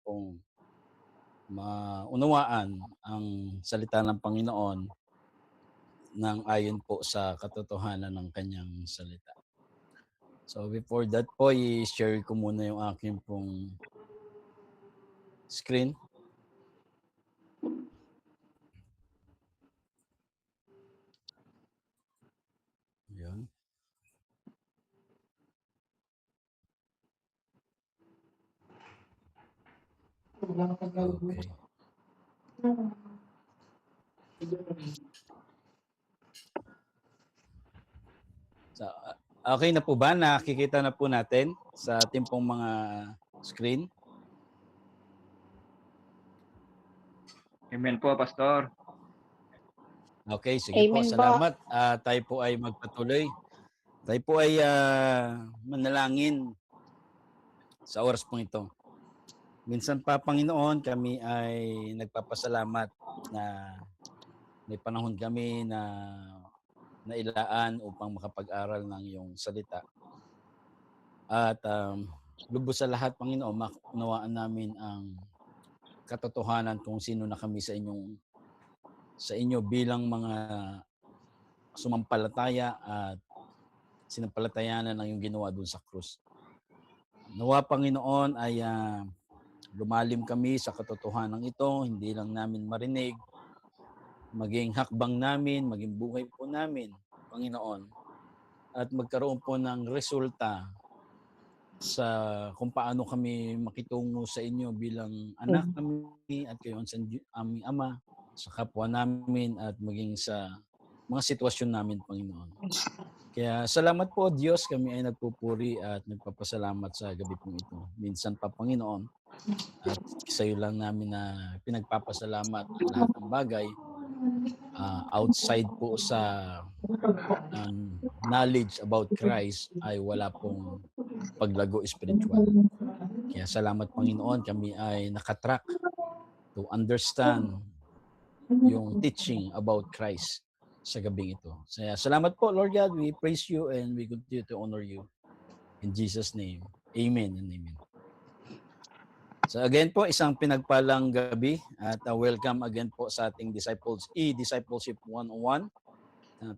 pong maunawaan ang salita ng Panginoon ng ayon po sa katotohanan ng kanyang salita. So before that po, i-share ko muna yung aking pong screen. Yun. Okay. So, okay na po ba? Nakikita na po natin sa ating pong mga screen? Amen po, Pastor. Okay, sige po. Amen po. Salamat. Tayo po ay magpatuloy. Tayo po ay manalangin sa oras pong ito. Minsan pa, Panginoon, kami ay nagpapasalamat na may panahon kami na nailaan upang makapag-aral ng iyong salita. At lubos sa lahat, Panginoon, maunawaan namin ang katotohanan kung sino na kami sa inyo bilang mga sumampalataya at sinampalatayanan ng iyong ginawa doon sa krus. Nawa, Panginoon, ay lumalim kami sa katotohanan ito, hindi lang namin marinig, maging hakbang namin, maging buhay po namin, Panginoon, at magkaroon po ng resulta sa kung paano kami makitungo sa inyo bilang anak kami at kayo sa aming Ama, sa kapwa namin at maging sa mga sitwasyon namin, Panginoon. Kaya salamat po, Diyos, kami ay nagpupuri at nagpapasalamat sa gabi pong ito. Minsan pa, Panginoon, at sa iyo lang namin na pinagpapasalamat lahat ng bagay outside po sa knowledge about Christ ay wala pong paglago spiritual. Kaya salamat, Panginoon, kami ay nakatrack to understand yung teaching about Christ sa gabing ito. Salamat po, Lord God. We praise you and we continue to honor you. In Jesus' name, amen and amen. So again po, isang pinagpalang gabi at welcome again po sa ating Discipleship 101.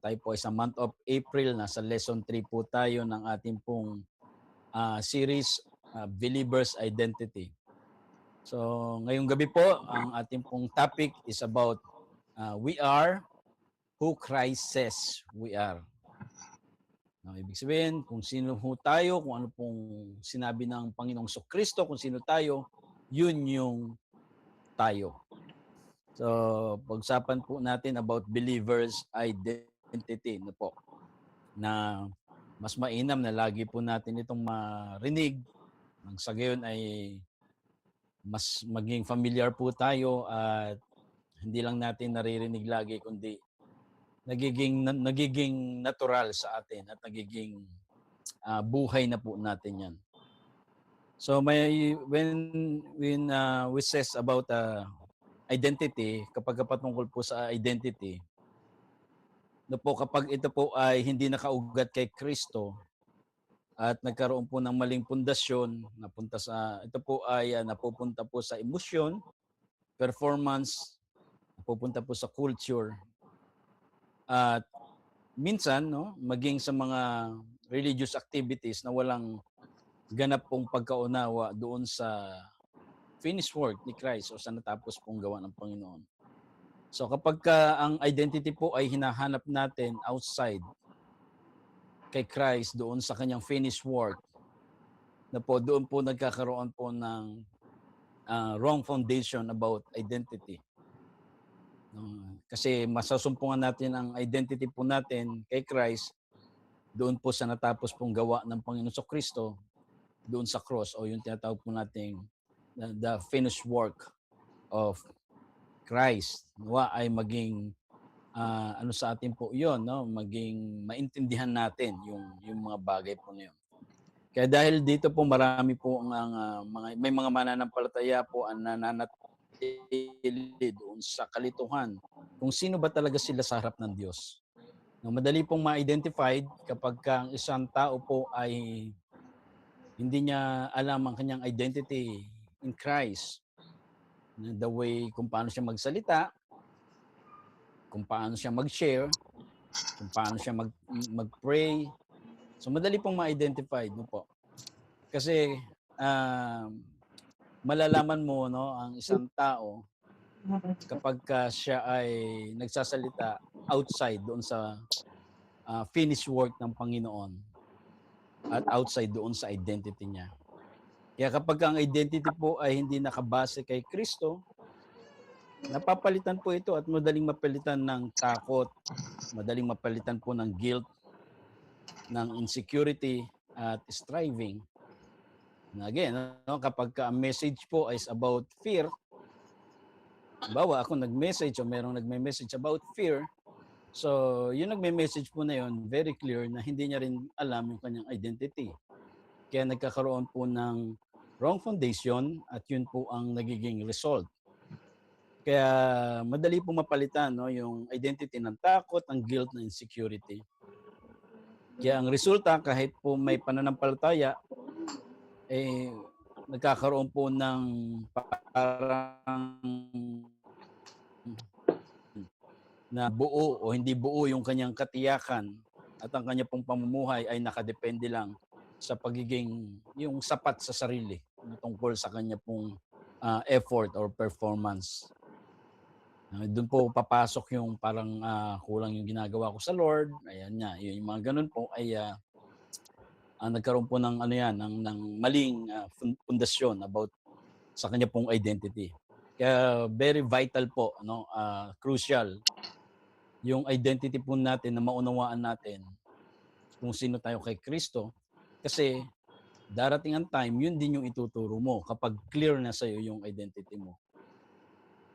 Tayo po ay sa month of April, nasa lesson 3 po tayo ng ating pong series, Believer's Identity. So ngayong gabi po, ang ating pong topic is about we are who Christ says we are. Ibig sabihin, kung sino ho tayo, kung ano pong sinabi ng Panginoong Kristo, kung sino tayo, yun yung tayo. So, pag-usapan po natin about believer's identity na po, na mas mainam na lagi po natin itong marinig, nang sa gayon ay mas maging familiar po tayo at hindi lang natin naririnig lagi, kundi nagiging natural sa atin at nagiging buhay na po natin yan. So when we says about identity, kapag patungkol po sa identity, po kapag ito po ay hindi nakaugat kay Kristo at nagkaroon po ng maling pundasyon, ito po ay napupunta po sa emosyon, performance, napupunta po sa culture, at minsan maging sa mga religious activities na walang ganap pong pagkaunawa doon sa finished work ni Christ o sa natapos pong gawa ng Panginoon. So kapag ang identity po ay hinahanap natin outside kay Christ, doon sa kanyang finished work, na po doon po nagkakaroon po ng wrong foundation about identity. Kasi masasumpungan natin ang identity po natin kay Christ doon po sa natapos pong gawa ng Panginoon Kristo doon sa cross, o yung tinatawag po nating the finished work of Christ. Nawa ay maging sa atin po yun, maging maintindihan natin yung mga bagay po na yun. Kaya dahil dito po marami po may mga mananampalataya po ang nananatili doon sa kalituhan kung sino ba talaga sila sa harap ng Diyos. Madali pong ma-identified kapag ang isang tao po ay hindi niya alam ang kanyang identity in Christ. The way kung paano siya magsalita, kung paano siya mag-share, kung paano siya mag-pray. So madali pong ma-identify, no po. Kasi malalaman mo, no, ang isang tao kapagka siya ay nagsasalita outside doon sa finished work ng Panginoon at outside doon sa identity niya. Kaya kapag ang identity po ay hindi nakabase kay Kristo, napapalitan po ito at madaling mapalitan ng takot, madaling mapalitan po ng guilt, ng insecurity at striving. And again, no, kapag ang message po is about fear, bawa ako nag-message o merong nagme-message about fear, so yung nagme-message po na yun, very clear na hindi niya rin alam yung kanyang identity. Kaya nagkakaroon po ng wrong foundation at yun po ang nagiging result. Kaya madali po mapalitan, no, yung identity ng takot, ng guilt, ng insecurity. Kaya ang resulta, kahit po may pananampalataya, nagkakaroon po ng parang na buo o hindi buo yung kanyang katiyakan at ang kanya pong pamumuhay ay nakadepende lang sa pagiging yung sapat sa sarili tungkol sa kanya pong effort or performance. Doon po papasok yung parang kulang yung ginagawa ko sa Lord. Ayan nga, yung mga ganun po ay nagkaroon po ng ano yan, ng maling pundasyon about sa kanya pong identity. Kaya very vital po, no, crucial yung identity po natin na maunawaan natin kung sino tayo kay Kristo. Kasi darating ang time, yun din yung ituturo mo kapag clear na sa'yo yung identity mo.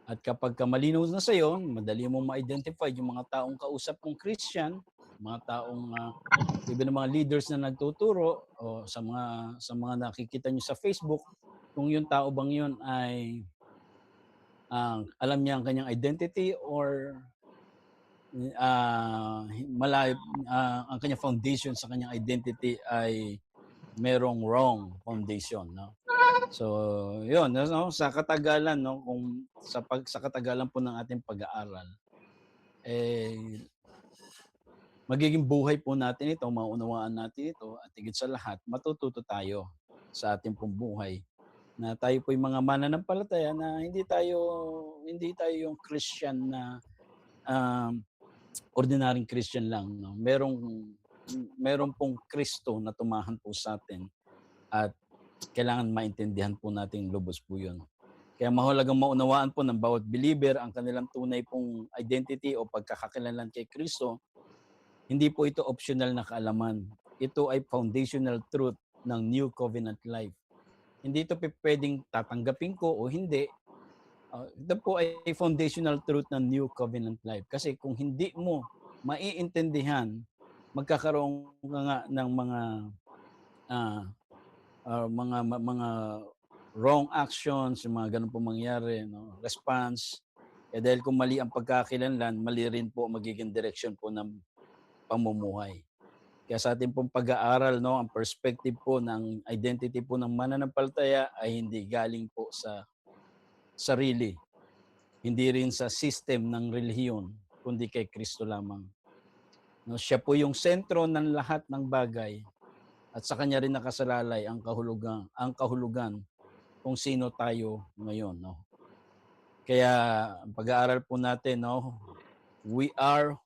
At kapag malinaw na sa'yo, madali mong ma-identify yung mga taong kausap mong Christian, mga taong even mga leaders na nagtuturo o sa mga nakikita nyo sa Facebook, kung yung tao bang yun ay alam niya ang kanyang identity or malayo ang kanyang foundation sa kanyang identity ay merong wrong foundation, no? So, yun, no, sa katagalan, no, kung sa katagalan po ng ating pag-aaral, magiging buhay po natin ito, maunawaan natin ito, at higit sa lahat, matututo tayo sa ating pong buhay na tayo po yung mga mananampalataya na hindi tayo yung Christian na ordinaryong Christian lang, no? Merong pong Kristo na tumahan po sa atin at kailangan maintindihan po nating lubos po 'yun. Kaya mahalagang maunawaan po ng bawat believer ang kanilang tunay pong identity o pagkakakilanlan kay Kristo. Hindi po ito optional na kaalaman. Ito ay foundational truth ng New Covenant life. Hindi ito pwedeng tatanggapin ko o hindi. Ito po ay foundational truth ng New Covenant life. Kasi kung hindi mo maiintindihan, magkakaroon ka nga ng mga wrong actions, yung mga ganun po mangyari, no? Response. Dahil kung mali ang pagkakakilanlan, mali rin po magiging direction po ng pamumuhay. Kaya sa ating pong pag-aaral, no, ang perspective po ng identity po ng mananampalataya ay hindi galing po sa sarili, hindi rin sa system ng relihiyon, kundi kay Kristo lamang. No, siya po yung sentro ng lahat ng bagay at sa kanya rin nakasalalay ang kahulugan kung sino tayo ngayon, no. Kaya ang pag-aaral po natin, no, we are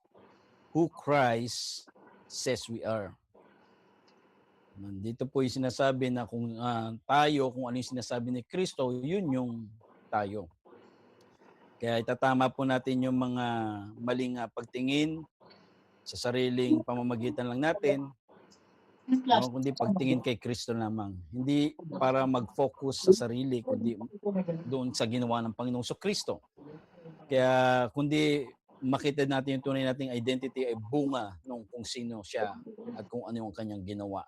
who Christ says we are. Nandito po yung sinasabi na kung kung ano yung sinasabi ni Kristo, yun yung tayo. Kaya itatama po natin yung mga maling pagtingin sa sariling pamamagitan lang natin, no, kundi pagtingin kay Kristo lamang. Hindi para mag-focus sa sarili, kundi doon sa ginawa ng Panginoong Kristo. Kaya kundi makita natin yung tunay nating identity ay bunga nung kung sino siya at kung ano yung kanyang ginawa.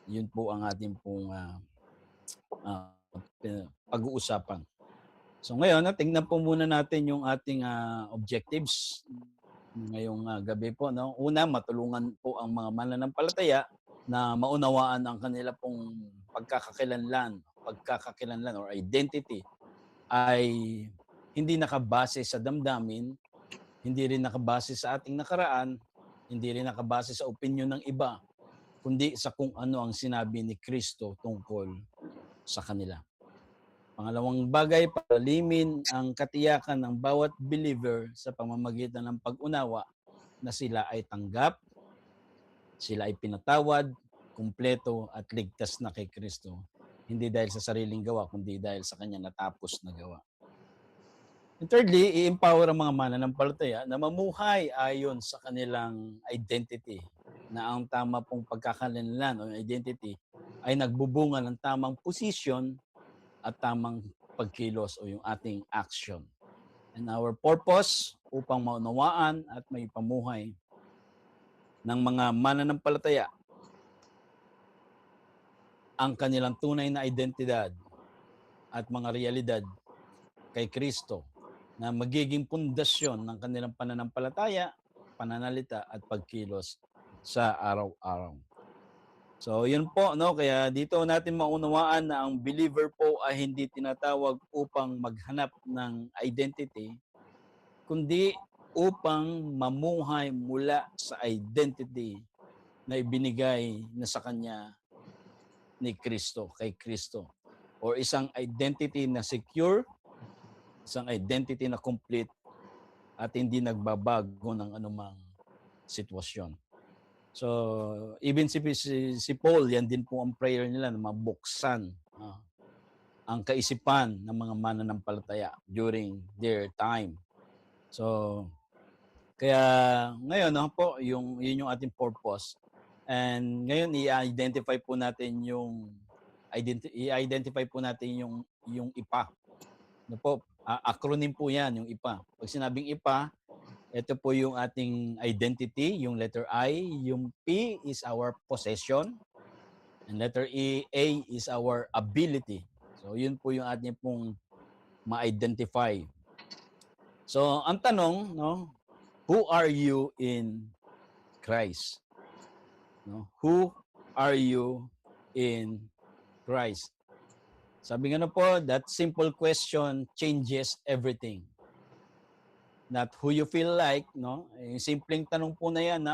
Yun po ang ating pong pag-uusapan. So ngayon, tingnan po muna natin yung ating objectives ngayong gabi po, no. Una, matulungan po ang mga mananampalataya na maunawaan ang kanila pong pagkakakilanlan pagkakakilanlan or identity ay hindi nakabase sa damdamin, hindi rin nakabase sa ating nakaraan, hindi rin nakabase sa opinyon ng iba, kundi sa kung ano ang sinabi ni Kristo tungkol sa kanila. Pangalawang bagay, palimin ang katiyakan ng bawat believer sa pamamagitan ng pag-unawa na sila ay tanggap, sila ay pinatawad, kumpleto at ligtas na kay Kristo. Hindi dahil sa sariling gawa, kundi dahil sa kanya natapos na gawa. And thirdly, i-empower ang mga mananampalataya na mamuhay ayon sa kanilang identity, na ang tama pong pagkakalanlan o identity ay nagbubunga ng tamang posisyon at tamang pagkilos o yung ating action. And our purpose upang maunawaan at may pamuhay ng mga mananampalataya ang kanilang tunay na identidad at mga realidad kay Kristo na magiging pundasyon ng kanilang pananampalataya, pananalita at pagkilos sa araw-araw. So, yun po, no? Kaya dito natin maunawaan na ang believer po ay hindi tinatawag upang maghanap ng identity, kundi upang mamuhay mula sa identity na ibinigay na sa kanya ni Kristo, kay Kristo. Or isang identity na secure, isang identity na complete at hindi nagbabago ng anumang sitwasyon. So, even si Paul, yan din po ang prayer nila na mabuksan ang kaisipan ng mga mananampalataya during their time. So, kaya ngayon po, yun yung ating purpose. And ngayon i-identify po natin yung IPA. Ano po? Acronym po 'yan, yung IPA. Pag sinabing IPA, ito po yung ating identity, yung letter I, yung P is our possession, and letter A is our ability. So, yun po yung ating pong ma-identify. So, ang tanong, no, who are you in Christ? No? Who are you in Christ? Sabi nga po, that simple question changes everything. Not who you feel like, no? Yung simpleng tanong po na yan,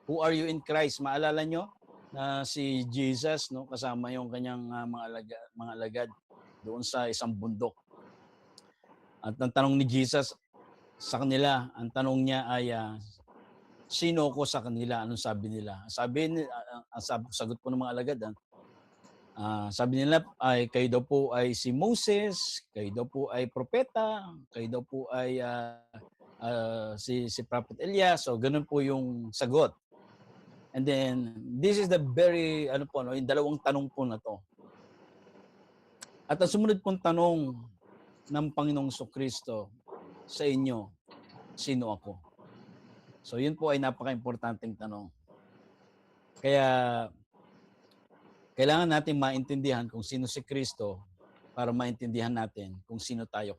who are you in Christ? Maalala nyo na si Jesus, no, kasama yung kanyang mga alagad doon sa isang bundok. At ang tanong ni Jesus sa kanila, ang tanong niya ay, sino ko sa kanila? Anong sabi nila? Sagot po ng mga alagad, sabi nila ay kayo daw po ay si Moses, kayo daw po ay propeta, kayo daw po ay si Prophet Elias. So ganun po yung sagot. And then this is the very yung dalawang tanong po na to. At ang sumunod pong tanong ng Panginoong Kristo sa inyo, sino ako? So yun po ay napaka-importanteng tanong. Kaya kailangan natin maintindihan kung sino si Kristo para maintindihan natin kung sino tayo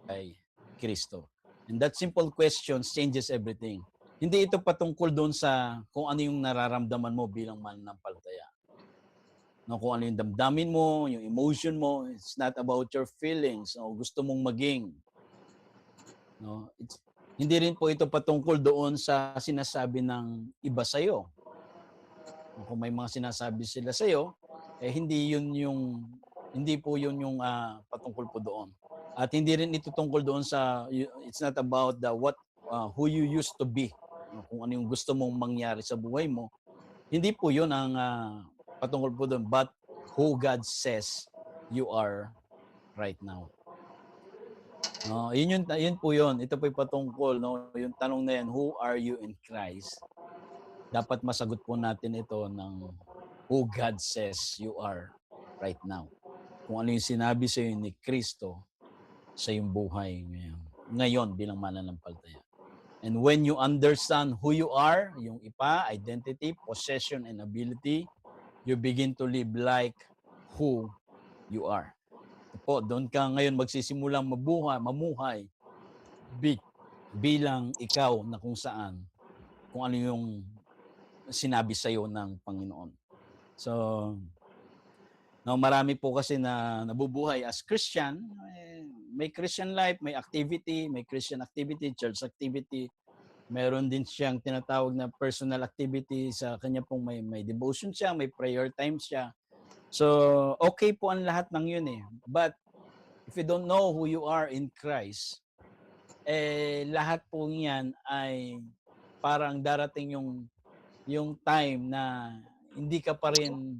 kay Kristo. And that simple question changes everything. Hindi ito patungkol doon sa kung ano yung nararamdaman mo bilang mananampalataya. No, kung ano yung damdamin mo, yung emotion mo, it's not about your feelings o gusto mong maging. No, hindi rin po ito patungkol doon sa sinasabi ng iba sa'yo. Kung may mga sinasabi sila sa iyo, hindi po yun yung patungkol po doon. At hindi rin ito tungkol doon sa it's not about who you used to be. Kung ano yung gusto mong mangyari sa buhay mo. Hindi po yun ang patungkol po doon, but who God says you are right now. No, yun po yun. Ito po yung patungkol, no, yung tanong na yan, who are you in Christ? Dapat masagot po natin ito ng who God says you are right now. Kung ano yung sinabi sa iyo ni Kristo sa iyong buhay ngayon bilang mananampalataya. And when you understand who you are, yung IPA, identity, possession, and ability, you begin to live like who you are. Po, doon ka ngayon magsisimulang mamuhay bilang ikaw na kung ano yung sinabi sa iyo ng Panginoon. So, No, marami po kasi na nabubuhay as Christian, may Christian life, may activity, may Christian activity, church activity. Meron din siyang tinatawag na personal activity sa kanya pong may devotion siya, may prayer time siya. So, okay po ang lahat ng yun eh. But if you don't know who you are in Christ, lahat po niyan ay parang darating yung time na hindi ka pa rin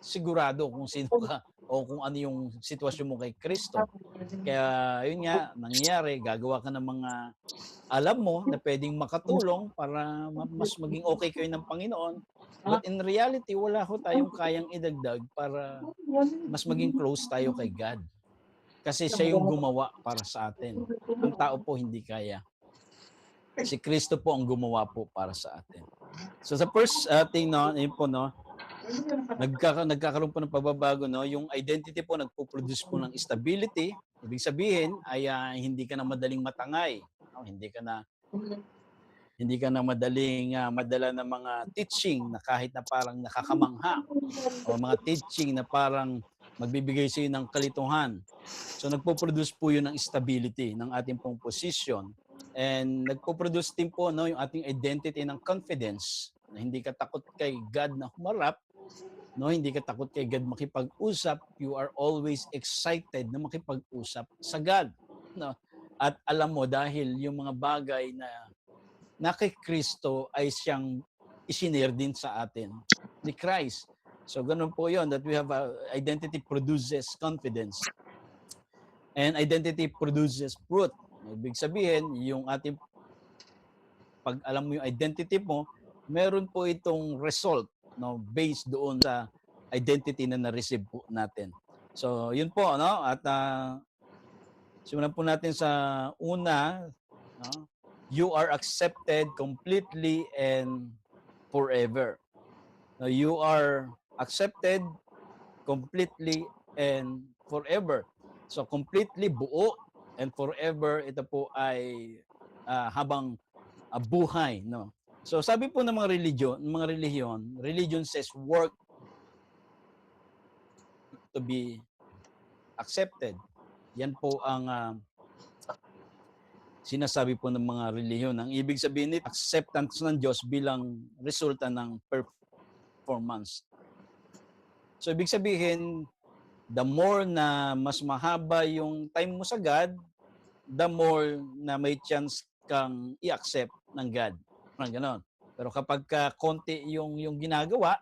sigurado kung sino ka o kung ano yung sitwasyon mo kay Kristo. Kaya yun nga, nangyayari, gagawa ka ng mga alam mo na pwedeng makatulong para mas maging okay kayo ng Panginoon. But in reality, wala ho tayong kayang idagdag para mas maging close tayo kay God. Kasi siya yung gumawa para sa atin. Ang tao po hindi kaya. Si Kristo po ang gumawa po para sa atin. So sa first thing, no, yun po, no, nagkakaroon po ng pagbabago, no, yung identity po nagpo-produce po ng stability. Ibig sabihin ay hindi ka na madaling matangay, no? Hindi ka na madaling madala ng mga teaching na kahit na parang nakakamangha o mga teaching na parang magbibigay sa iyo ng kalituhan. So nagpo-produce po 'yun ng stability ng ating pong position, and nagpo-produce din po, no, yung ating identity ng confidence na hindi ka takot kay God na humarap, no, hindi ka takot kay God makipag-usap, you are always excited na makipag-usap sa God, no. At alam mo dahil yung mga bagay na kay Kristo ay siyang isinare din sa atin ni Christ. So ganun po 'yon, that we have identity produces confidence. And identity produces fruit. Ibig sabihin, yung ating pag alam mo yung identity mo, meron po itong result, no, based doon sa identity na na-receive po natin. So, yun po, no? At simulan po natin sa una, no? You are accepted completely and forever. No, you are accepted completely and forever. So completely buo and forever, ito po ay habang buhay, no. So sabi po ng mga religion says work to be accepted. Yan po ang sinasabi po ng mga relihiyon. Ang ibig sabihin nito, acceptance ng Diyos bilang resulta ng performance. So ibig sabihin, the more na mas mahaba yung time mo sa God, the more na may chance kang i-accept ng God. Parang ganon. Pero kapag konti yung ginagawa,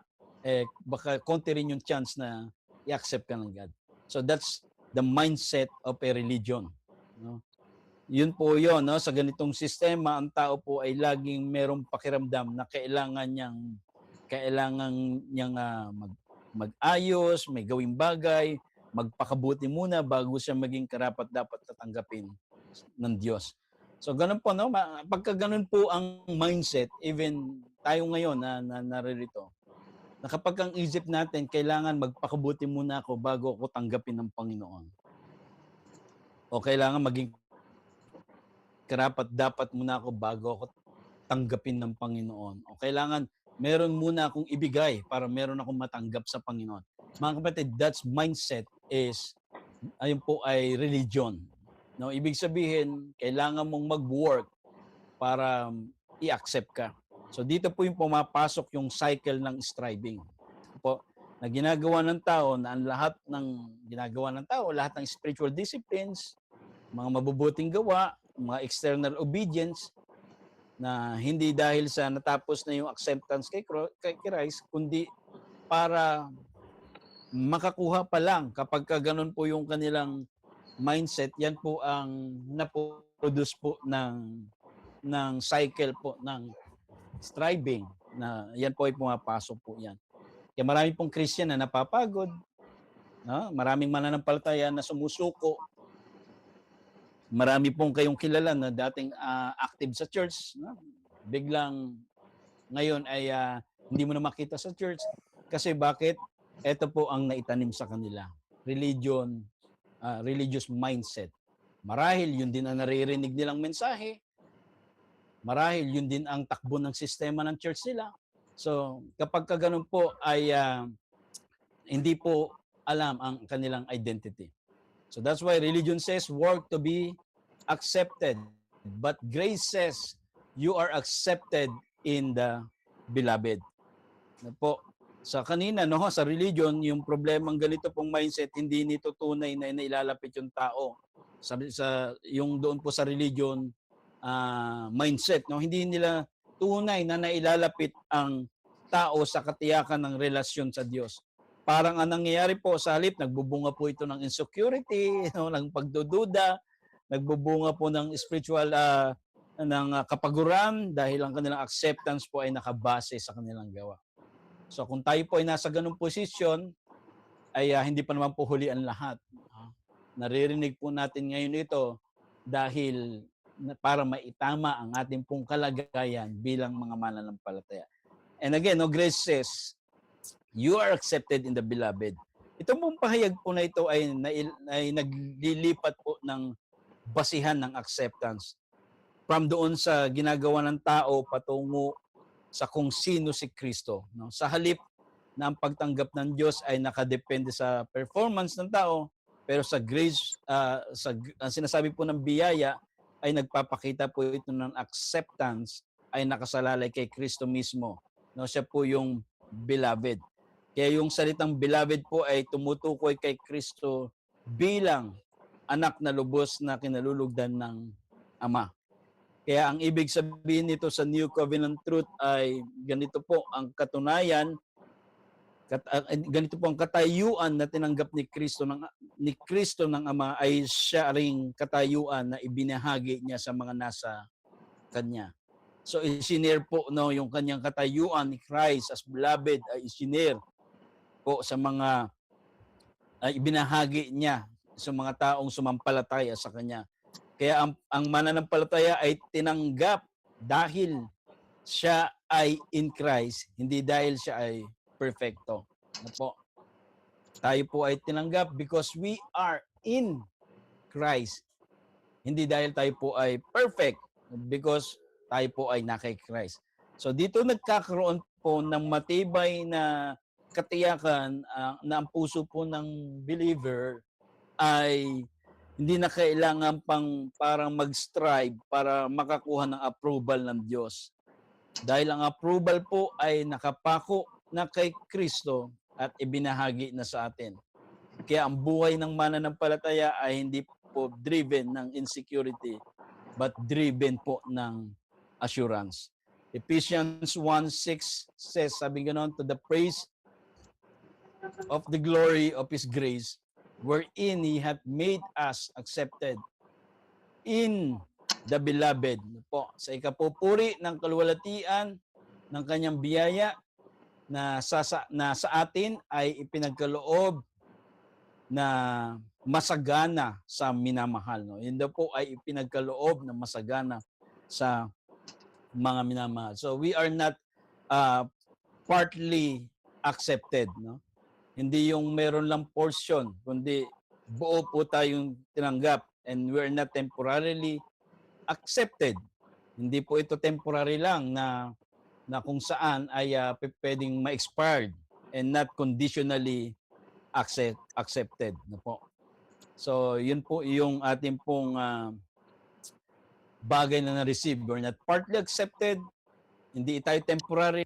baka konti rin yung chance na i-accept ka ng God. So that's the mindset of a religion. No? Yun po yun, no? Sa ganitong sistema, ang tao po ay laging merong pakiramdam na kailangan niyang mag-ayos, may gawing bagay, magpakabuti muna bago siya maging karapat-dapat tatanggapin ng Diyos. So ganun po, no? Pagka ganun po ang mindset, even tayo ngayon na naririto, na kapag ang isip natin, kailangan magpakabuti muna ako bago ako tanggapin ng Panginoon. O kailangan maging karapat-dapat muna ako bago ako tanggapin ng Panginoon. O kailangan meron muna akong ibigay para meron akong matanggap sa Panginoon. Mga kapatid, that's mindset is, ayun po ay religion. No, ibig sabihin, kailangan mong mag-work para i-accept ka. So dito po yung pumapasok yung cycle ng striving. Po, na ginagawa ng tao, na ang lahat ng ginagawa ng tao, lahat ng spiritual disciplines, mga mabubuting gawa, mga external obedience, na hindi dahil sa natapos na yung acceptance kay Christ, kundi para makakuha pa lang. Kapag ganun po yung kanilang mindset, yan po ang naproduce po ng cycle po ng striving, na yan po ay pumapasok po yan. Kaya marami pong Christian na napapagod, no? Maraming mananampalataya na sumusuko. Marami pong kayong kilala na dating active sa church, no? Biglang ngayon ay hindi mo na makita sa church. Kasi bakit? Ito po ang naitanim sa kanila. Religion, religious mindset. Marahil yun din ang naririnig nilang mensahe. Marahil yun din ang takbo ng sistema ng church nila. So kapag ganun po ay hindi po alam ang kanilang identity. So that's why religion says work to be accepted. But grace says you are accepted in the beloved. Na po, sa kanina, no, sa religion, yung problemang ganito pong mindset, hindi nito tunay na nailalapit yung tao. Yung doon po sa religion mindset, no, hindi nila tunay na nailalapit ang tao sa katiyakan ng relasyon sa Diyos. Parang ang nangyayari po sa halip, nagbubunga po ito ng insecurity, no, ng pagdududa, nagbubunga po ng spiritual kapaguran dahil ang kanilang acceptance po ay nakabase sa kanilang gawa. So kung tayo po ay nasa ganung posisyon, ay hindi pa naman po huli ang lahat. Naririnig po natin ngayon ito dahil para maitama ang ating pong kalagayan bilang mga mananampalataya. And again, no, grace says, you are accepted in the beloved. Itong pong pahayag po na ito ay naglilipat po ng basihan ng acceptance from doon sa ginagawa ng tao patungo sa kung sino si Kristo. No? Sa halip na ang pagtanggap ng Diyos ay nakadepende sa performance ng tao, pero sa grace, ang sinasabi po ng biyaya, ay nagpapakita po ito ng acceptance ay nakasalalay kay Kristo mismo. No? Siya po yung beloved. Kaya yung salitang beloved po ay tumutukoy kay Kristo bilang anak na lubos na kinalulugdan ng Ama. Kaya ang ibig sabihin nito sa New Covenant Truth ay ganito po ang katunayan, ganito po ang katayuan na tinanggap ni Kristo ng Ama ay siya ring katayuan na ibinahagi niya sa mga nasa kanya. So isinare po no yung kanyang katayuan ni Christ as beloved ay isinare po sa mga ibinahagi niya sa mga taong sumampalataya sa kanya. Kaya ang mananampalataya ay tinanggap dahil siya ay in Christ, hindi dahil siya ay perfecto. Ano po? Tayo po ay tinanggap because we are in Christ. Hindi dahil tayo po ay perfect, because tayo po ay nakay Christ. So dito nagkakaroon po ng matibay na katiyakan na ang puso po ng believer ay hindi na kailangan pang parang mag-strive para makakuha ng approval ng Diyos. Dahil ang approval po ay nakapako na kay Kristo at ibinahagi na sa atin. Kaya ang buhay ng mananampalataya ay hindi po driven ng insecurity, but driven po ng assurance. Ephesians 1:6 says, sabi ganoon, to the praise of the glory of His grace, wherein He hath made us accepted in the beloved. Po, sa ikapupuri ng kaluwalhatian ng kanyang biyaya na sa atin ay ipinagkaloob na masagana sa minamahal. No? Yun daw po ay ipinagkaloob na masagana sa mga minamahal. So we are not partly accepted. No? Hindi yung meron lang portion, kundi buo po tayong tinanggap, and we're not temporarily accepted. Hindi po ito temporary lang na kung saan ay pwedeng ma-expired and not conditionally accepted. No po. So yun po yung ating pong bagay na na-receive. We're not partly accepted, hindi tayo temporary.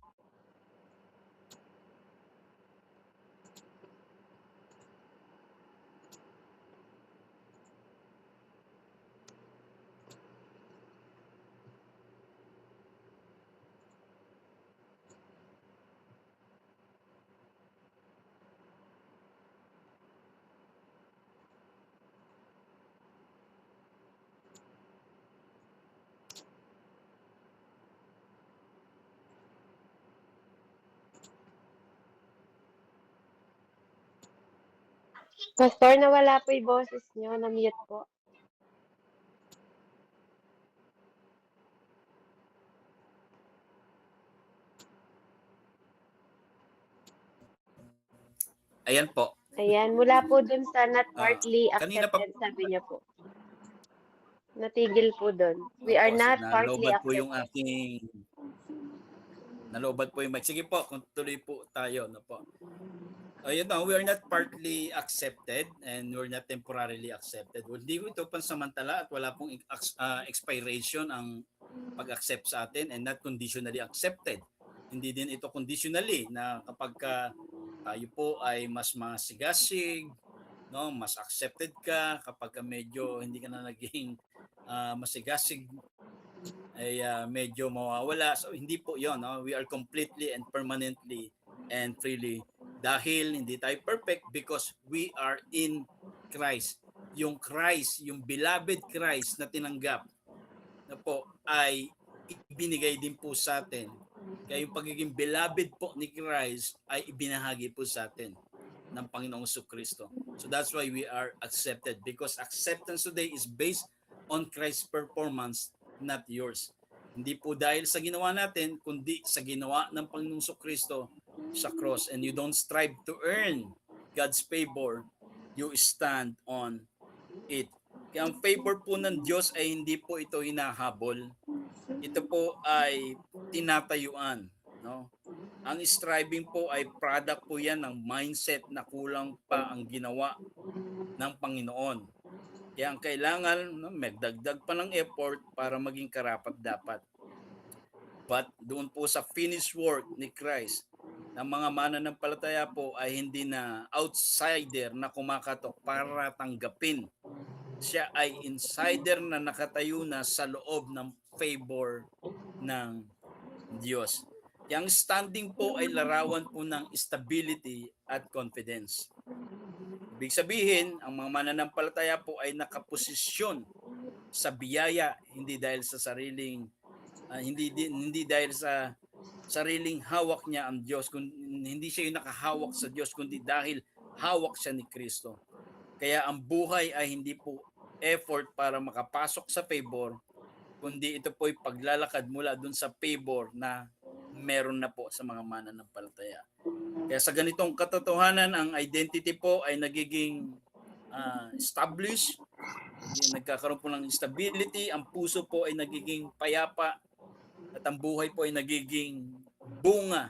Pastor, nawala po yung boses niyo, na-mute po. Ayan po. Ayan, mula po dun sa not partly kanina pa accepted, sabi niya po. Natigil po dun. We are not partly naloobat po accepted. yung aking naloobat po yung mic. Sige po, kung tuloy po tayo. No po. We are not partly accepted and we're not temporarily accepted. Hindi ko ito pansamantala at wala pong expiration ang pag-accept sa atin and not conditionally accepted. Hindi din ito conditionally na kapag tayo po ay mas masigasig, no, mas accepted ka kapag medyo hindi ka na naging masigasig ay medyo mawawala. So hindi po 'yon, no? We are completely and permanently and freely dahil hindi tayo perfect because we are in Christ. Yung Christ, yung beloved Christ na tinanggap na po ay ibinigay din po sa atin. Kaya yung pagiging beloved po ni Christ ay ibinahagi po sa atin ng Panginoong Kristo. So that's why we are accepted because acceptance today is based on Christ's performance, not yours. Hindi po dahil sa ginawa natin, kundi sa ginawa ng Panginoong Kristo sa cross. And you don't strive to earn God's favor, you stand on it. Kaya ang favor po ng Diyos ay hindi po ito hinahabol. Ito po ay tinatayuan, no? Ang striving po ay product po yan ng mindset na kulang pa ang ginawa ng Panginoon. Kaya ang kailangan, no, magdagdag pa ng effort para maging karapat-dapat. But doon po sa finished work ni Christ, ng mga mananampalataya po ay hindi na outsider na kumakatok para tanggapin. Siya ay insider na nakatayo na sa loob ng favor ng Diyos. Yang standing po ay larawan po ng stability at confidence. Ibig sabihin, ang mga mananampalataya po ay nakaposisyon sa biyaya, hindi dahil sa sariling hindi dahil sa sariling hawak niya ang Diyos, hindi siya yung nakahawak sa Diyos, kundi dahil hawak siya ni Kristo. Kaya ang buhay ay hindi po effort para makapasok sa favor, kundi ito po ay paglalakad mula dun sa favor na meron na po sa mga mananampalataya. Kaya sa ganitong katotohanan, ang identity po ay nagiging established, nagkakaroon po ng stability, ang puso po ay nagiging payapa, at ang buhay po ay nagiging bunga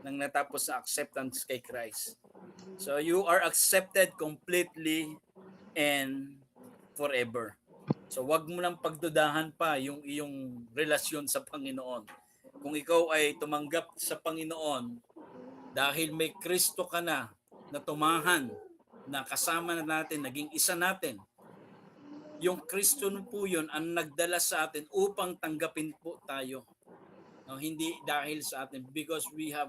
ng natapos sa acceptance kay Christ. So you are accepted completely and forever. So wag mo nang pagdudahan pa yung iyong relasyon sa Panginoon. Kung ikaw ay tumanggap sa Panginoon dahil may Kristo ka na tumahan, na kasama na natin, naging isa natin, yung Kristo po yun ang nagdala sa atin upang tanggapin po tayo. No, hindi dahil sa atin, because we have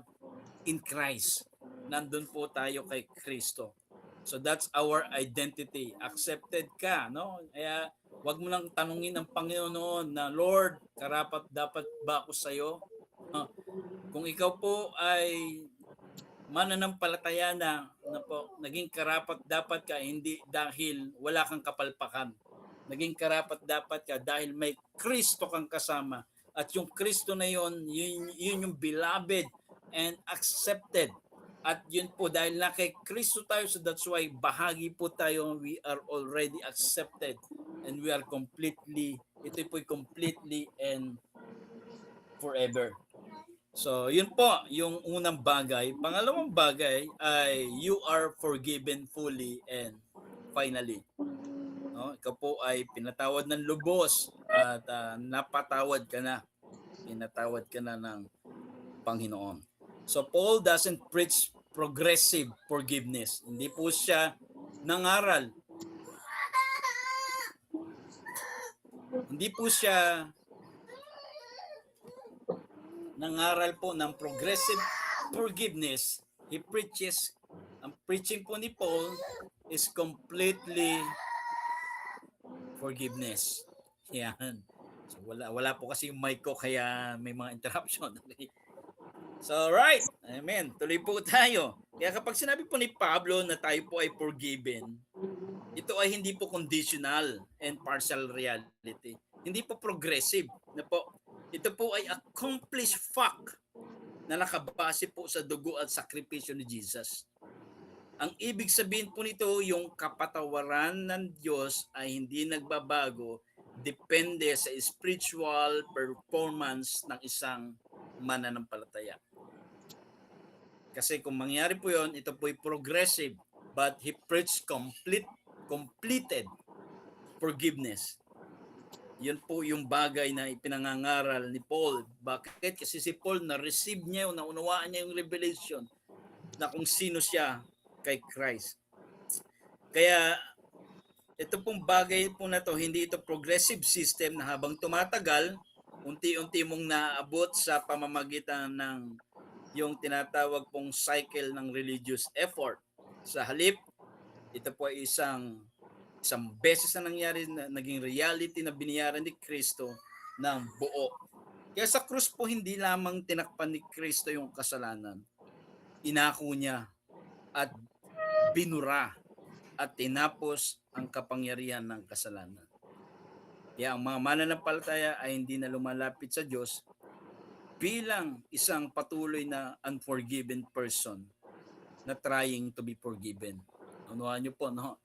in Christ. Nandun po tayo kay Kristo. So that's our identity. Accepted ka, no? Kaya wag mo lang tanungin ang Panginoon na, Lord, karapat dapat ba ako sa iyo? Kung ikaw po ay mananampalataya na po, naging karapat dapat ka hindi dahil wala kang kapalpakan. Naging karapat dapat ka dahil may Kristo kang kasama. At yung Kristo na yun yung beloved and accepted. At yun po, dahil na kay Kristo tayo, so that's why bahagi po tayo, we are already accepted. And we are completely, ito po completely and forever. So, yun po, yung unang bagay. Pangalawang bagay ay you are forgiven fully and finally. No, ikaw po ay pinatawad ng lubos at napatawad ka na. Pinatawad ka na ng Panginoon. So Paul doesn't preach progressive forgiveness. Hindi po siya nangaral. Hindi po siya nangaral po ng progressive forgiveness. He preaches, ang preaching po ni Paul is completely forgiveness. Yan. So wala po kasi yung mic ko kaya may mga interruption. Okay. So right, amen. Tuloy po tayo. Kaya kapag sinabi po ni Pablo na tayo po ay forgiven, ito ay hindi po conditional and partial reality. Hindi po progressive. Na po, ito po ay accomplished fact na nakabase po sa dugo at sakripisyo ni Jesus. Ang ibig sabihin po nito, yung kapatawaran ng Diyos ay hindi nagbabago, depende sa spiritual performance ng isang mananampalataya. Kasi kung mangyari po yon, ito po'y progressive. But he preached completed forgiveness. Yun po yung bagay na ipinangangaral ni Paul. Bakit? Kasi si Paul na-receive niya, naunawaan niya yung revelation na kung sino siya kay Christ. Kaya ito pong bagay po na to, hindi ito progressive system na habang tumatagal, unti-unti mong naaabot sa pamamagitan ng yung tinatawag pong cycle ng religious effort. Sa halip, ito po ay isang beses na nangyari na naging reality na biniyaran ni Kristo ng buo. Kaya sa krus po hindi lamang tinakpan ni Kristo yung kasalanan. Inako niya at binura at tinapos ang kapangyarihan ng kasalanan. Kaya ang mga mananampalataya ay hindi na lumalapit sa Diyos bilang isang patuloy na unforgiven person na trying to be forgiven. Unawahan niyo po, no?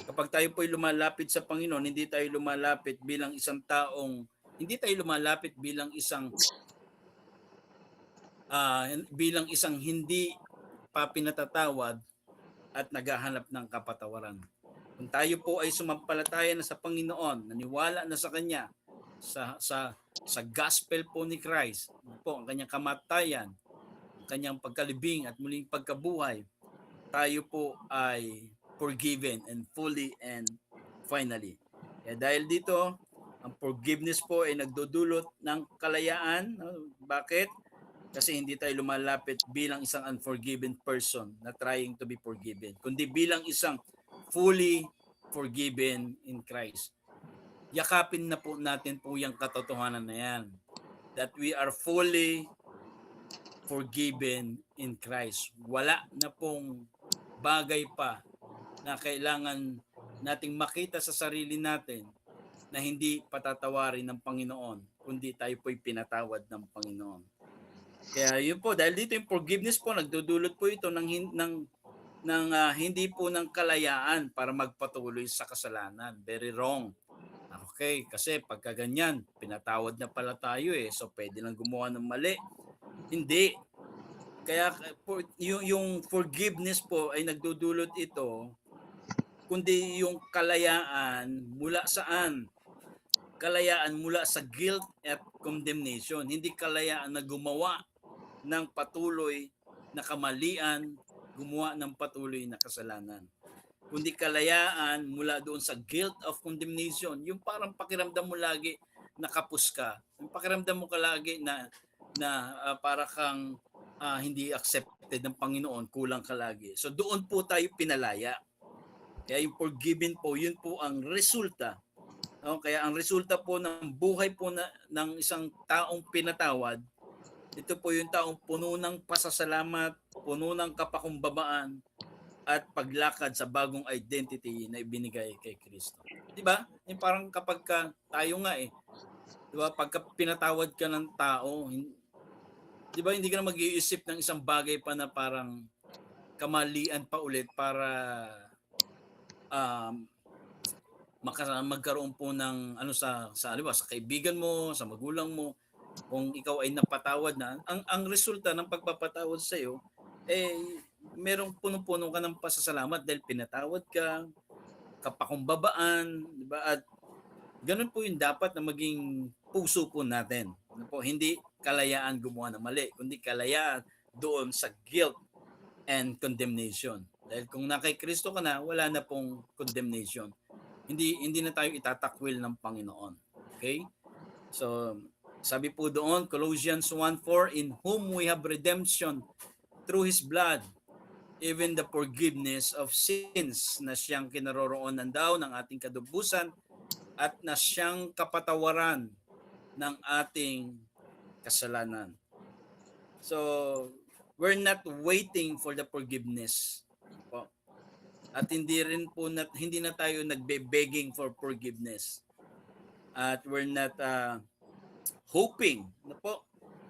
Kapag tayo po'y lumalapit sa Panginoon, hindi tayo lumalapit bilang isang taong, hindi tayo lumalapit bilang isang hindi pa pinatatawad at naghahanap ng kapatawaran. Kung tayo po ay sumampalataya na sa Panginoon, naniwala na sa Kanya, sa gospel po ni Christ, po, ang Kanyang kamatayan, ang Kanyang pagkalibing at muling pagkabuhay, tayo po ay forgiven and fully and finally. Kaya dahil dito, ang forgiveness po ay nagdudulot ng kalayaan. Bakit? Kasi hindi tayo lumalapit bilang isang unforgiven person na trying to be forgiven, kundi bilang isang fully forgiven in Christ. Yakapin na po natin po yung katotohanan na yan, that we are fully forgiven in Christ. Wala na pong bagay pa na kailangan nating makita sa sarili natin na hindi patatawarin ng Panginoon, kundi tayo po'y pinatawad ng Panginoon. Kaya yun po, dahil dito yung forgiveness po, nagdudulot po ito ng hindi po ng kalayaan para magpatuloy sa kasalanan. Very wrong. Okay, kasi pagka ganyan, pinatawad na pala tayo so pwede lang gumawa ng mali. Hindi. Kaya yung forgiveness po ay nagdudulot ito, kundi yung kalayaan mula saan? Kalayaan mula sa guilt at condemnation. Hindi kalayaan na gumawa ng patuloy na kamalian, gumawa ng patuloy na kasalanan. Kundi kalayaan mula doon sa guilt of condemnation. Yung parang pakiramdam mo lagi nakapus ka. Yung pakiramdam mo lagi na para kang hindi accepted ng Panginoon, kulang ka lagi. So doon po tayo pinalaya. Kaya yung forgiven po, yun po ang resulta. No? Kaya ang resulta po ng buhay po ng isang taong pinatawad, ito po yung taong puno ng pasasalamat, puno ng kapakumbabaan, at paglakad sa bagong identity na ibinigay kay Kristo. Di ba? Yung parang kapag tayo nga di ba? Pagka pinatawad ka ng tao, di ba hindi ka na mag-iisip ng isang bagay pa na parang kamalian pa ulit para magkaroon po ng sa kaibigan mo, sa magulang mo. Kung ikaw ay napatawad na, ang resulta ng pagpapatawad sa iyo merong punong-puno ka ng pasasalamat dahil pinatawad ka, kapakumbabaan, di ba? At ganun po yung dapat na maging puso po natin. Hindi kalayaan gumawa ng mali, kundi kalayaan doon sa guilt and condemnation. Dahil kung na kay Kristo ka na, wala na pong condemnation. Hindi na tayo itatakwil ng Panginoon. Okay? So, sabi po doon, Colossians 1:4, in whom we have redemption through His blood, even the forgiveness of sins, na siyang kinaroroonan daw ng ating kadubusan at na siyang kapatawaran ng ating kasalanan. So, we're not waiting for the forgiveness. At hindi na tayo nagbe-begging for forgiveness. At we're not hoping.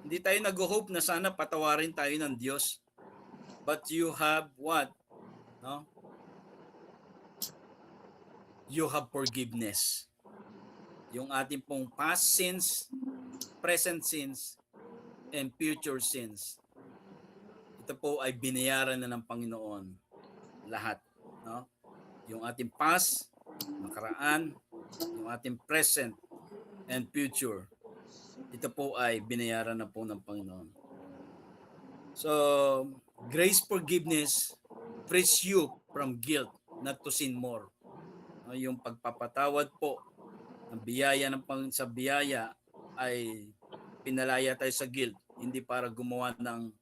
Hindi tayo nag-hope na sana patawarin tayo ng Diyos. But you have what? No? You have forgiveness. Yung ating pong past sins, present sins, and future sins. ito po ay binayaran na ng Panginoon lahat, no? Yung ating past, nakaraan, yung ating present and future. Ito po ay binayaran na po ng Panginoon. So, grace forgiveness frees you from guilt not to sin more. No, yung pagpapatawad po ng biyaya sa biyaya ay pinalaya tayo sa guilt, hindi para gumawa ng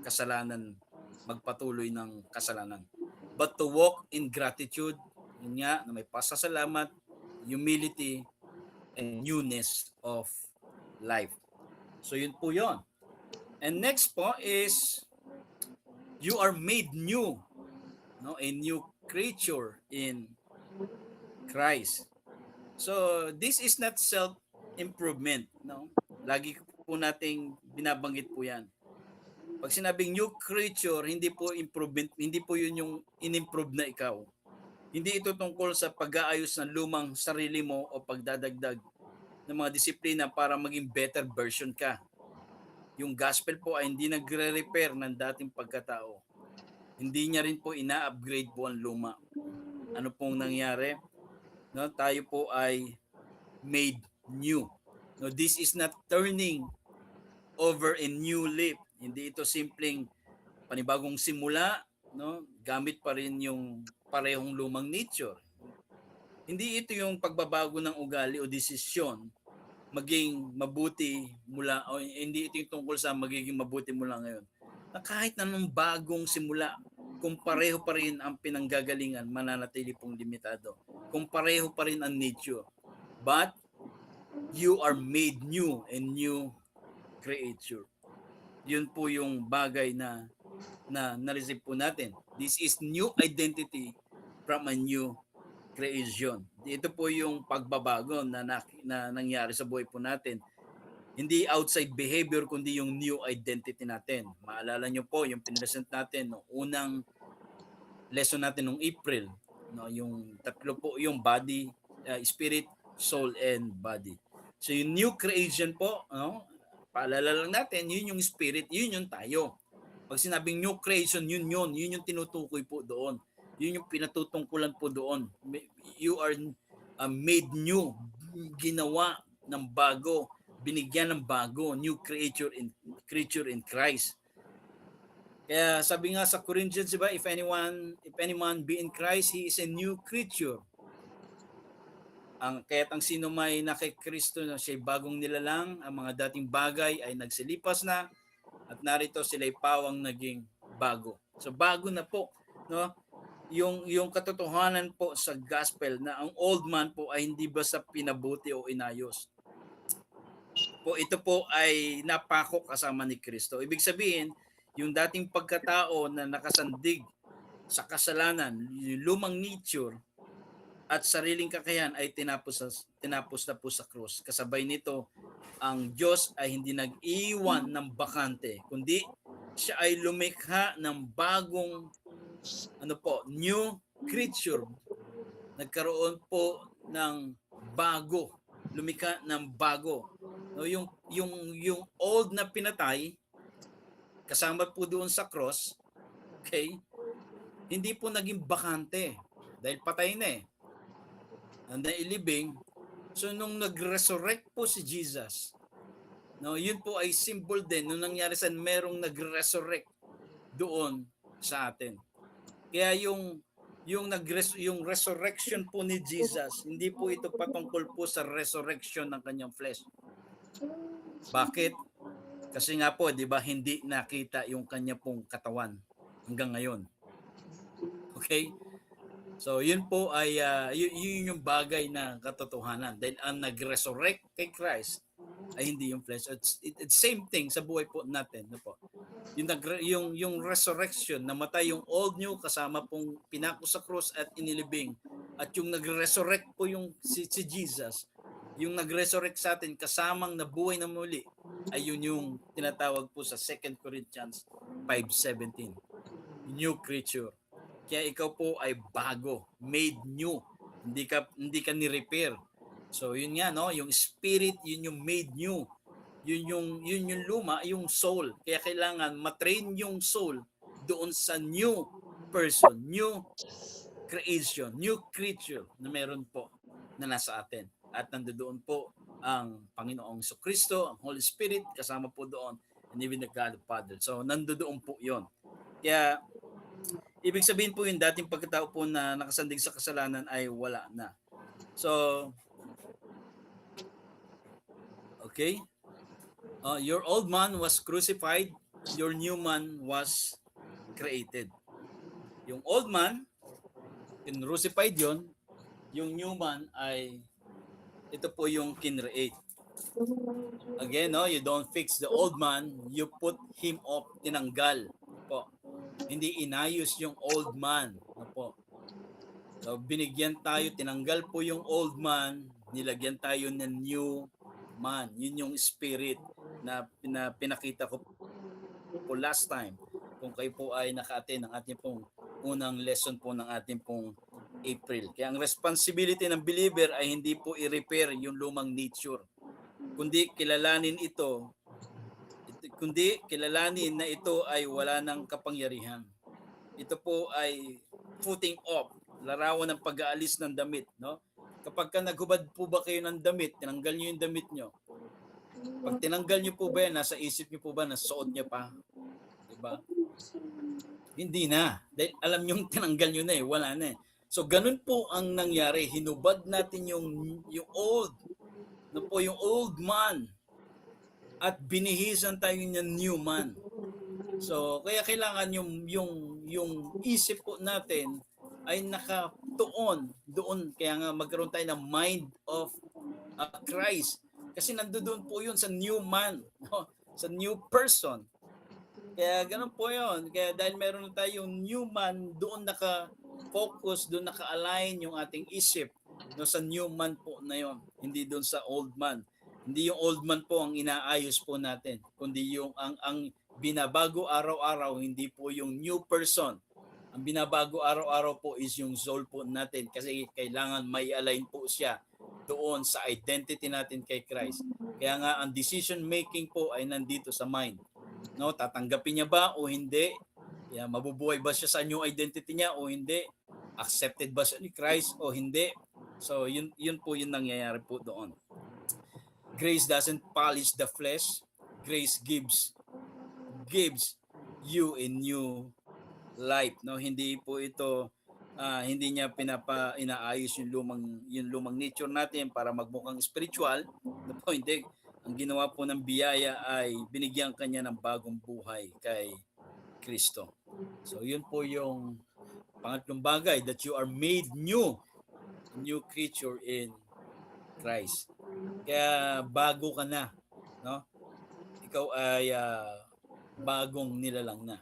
kasalanan, magpatuloy ng kasalanan. But to walk in gratitude, yun nga, na may pasasalamat, humility, and newness of life. So yun po yun. And next po is, you are made new, no? A new creature in Christ. So this is not self-improvement, no? Lagi po nating binabanggit po yan. Pag sinabing new creature, hindi po improvement, hindi po yun yung in-improve na ikaw. Hindi ito tungkol sa pag-aayos ng lumang sarili mo o pagdadagdag ng mga disiplina para maging better version ka. Yung gospel po ay hindi nagre-repair ng dating pagkatao. Hindi niya rin po ina-upgrade po ang luma. Ano pong nangyari? No, tayo po ay made new. No, this is not turning over a new leaf. Hindi ito simpleng panibagong simula, no? Gamit pa rin yung parehong lumang nature. Hindi ito yung pagbabago ng ugali o desisyon maging mabuti mula, o hindi ito yung tungkol sa magiging mabuti mula ngayon. Na kahit anong bagong simula, kung pareho pa rin ang pinanggagalingan, mananatili pong limitado. Kung pareho pa rin ang nature. But you are made new and new creature. Yun po yung bagay na na-receive po natin. This is new identity from a new creation. Ito po yung pagbabago na nangyari sa buhay po natin. Hindi outside behavior, kundi yung new identity natin. Maalala nyo po, yung pinresent natin noong unang lesson natin noong April. No, yung tatlo po, yung body, spirit, soul, and body. So yung new creation po, no, paalala lang natin, yun yung spirit, yun yung tayo. Pag sinabing new creation, yun yung tinutukoy po doon. Yun yung pinatutungkulan po doon. You are made new, ginawa ng bago, binigyan ng bago, new creature in Christ. Kaya sabi nga sa Corinthians, diba, if anyone be in Christ, he is a new creature. Kaya't ang sino may nakikristo na siya'y bagong nilalang, ang mga dating bagay ay nagsilipas na, at narito sila'y pawang naging bago. So bago na po, no? Yung katotohanan po sa gospel na ang old man po ay hindi basta pinabuti o inayos. Ito po ay napako kasama ni Kristo. Ibig sabihin, yung dating pagkatao na nakasandig sa kasalanan, yung lumang nature at sariling kakayahan ay tinapos na po sa krus. Kasabay nito, ang Diyos ay hindi nag-iwan ng bakante, kundi siya ay lumikha ng bagong new creature. Nagkaroon po ng bago, lumikha ng bago. No, yung old na pinatay kasama po doon sa cross, okay? Hindi po naging bakante dahil patay na eh. Nailibing. So nung nag-resurrect po si Jesus, no, yun po ay symbol din nung nangyari sa merong nag-resurrect doon sa atin. Kaya yung resurrection po ni Jesus, hindi po ito patungkol po sa resurrection ng kanyang flesh. Bakit? Kasi nga po, 'di ba, hindi nakita yung kanya pong katawan hanggang ngayon. Okay? So, yun po ay yun yung bagay na katotohanan. Dahil ang nag-resurrect kay Christ ay hindi yung flesh. It's same thing sa buhay po natin, no po. Yung resurrection, namatay yung old new kasama pong pinako sa cross at inilibing. At yung nag-resurrect po yung si Jesus, yung nag-resurrect sa atin kasamang nabuhay na muli, ay yun yung tinatawag po sa 2 Corinthians 5:17. New creature. Kaya ikaw po ay bago, made new. Hindi ka ni-repair. So yun nga, no, yung spirit, yun yung made new. Yun yung luma, yung soul. Kaya kailangan matrain yung soul doon sa new person, new creation, new creature na meron po na nasa atin. At nandoon po ang Panginoong Kristo, ang Holy Spirit, kasama po doon, and even the God the Father. So nandoon po yon. Kaya ibig sabihin po yung dating pagkatao po na nakasandig sa kasalanan ay wala na. So, okay? Your old man was crucified, your new man was created. Yung old man, crucified yon, yung new man ay ito po yung kinreate. Again, no, you don't fix the old man, you put him off, tinanggal po. Hindi inayos yung old man. No po. So, binigyan tayo, tinanggal po yung old man, nilagyan tayo ng new man. Yun yung spirit na pinakita ko po last time. Kung kayo po ay naka-attend ng ating pong unang lesson po ng ating pong April. Kaya ang responsibility ng believer ay hindi po i-repair yung lumang nature, kundi kilalanin na ito ay wala ng kapangyarihan. Ito po ay putting off, larawan ng pag-aalis ng damit, no? Kapag ka naghubad po ba kayo ng damit, tinanggal niyo yung damit niyo. Pag tinanggal niyo po ba yan, nasa isip niyo po ba na suot niyo pa? Diba? Hindi na. Dahil alam niyo tinanggal niyo na eh, wala na eh. So ganun po ang nangyari, hinubad natin yung old, no po, yung old man, at binihisan tayo ng new man. So kaya kailangan yung isip po natin ay nakatuon doon, kaya nga magkaroon tayo ng mind of Christ, kasi nandoon po yun sa new man, no? Sa new person. Kaya ganun po yun. Kaya dahil meron tayong new man, doon naka-focus, doon naka-align yung ating isip, no, sa new man po na yun. Hindi doon sa old man. Hindi yung old man po ang inaayos po natin, kundi yung ang binabago araw-araw, hindi po yung new person. Ang binabago araw-araw po is yung soul po natin, kasi kailangan may align po siya doon sa identity natin kay Christ. Kaya nga ang decision making po ay nandito sa mind. No, tatanggapin niya ba o hindi? Yeah, mabubuhay ba siya sa new identity niya o hindi? Accepted ba siya ni Christ o hindi? So yun po yung nangyayari po doon. Grace doesn't polish the flesh. Grace gives you a new life. No, hindi po ito hindi niya inaayos yung lumang nature natin para magmukhang spiritual. No po, hindi. Ang ginawa po ng biyaya ay binigyan kanya ng bagong buhay kay Kristo. So yun po yung pangatlong bagay, that you are made new creature in Christ. Kaya bago ka na, no? Ikaw ay bagong nilalang na.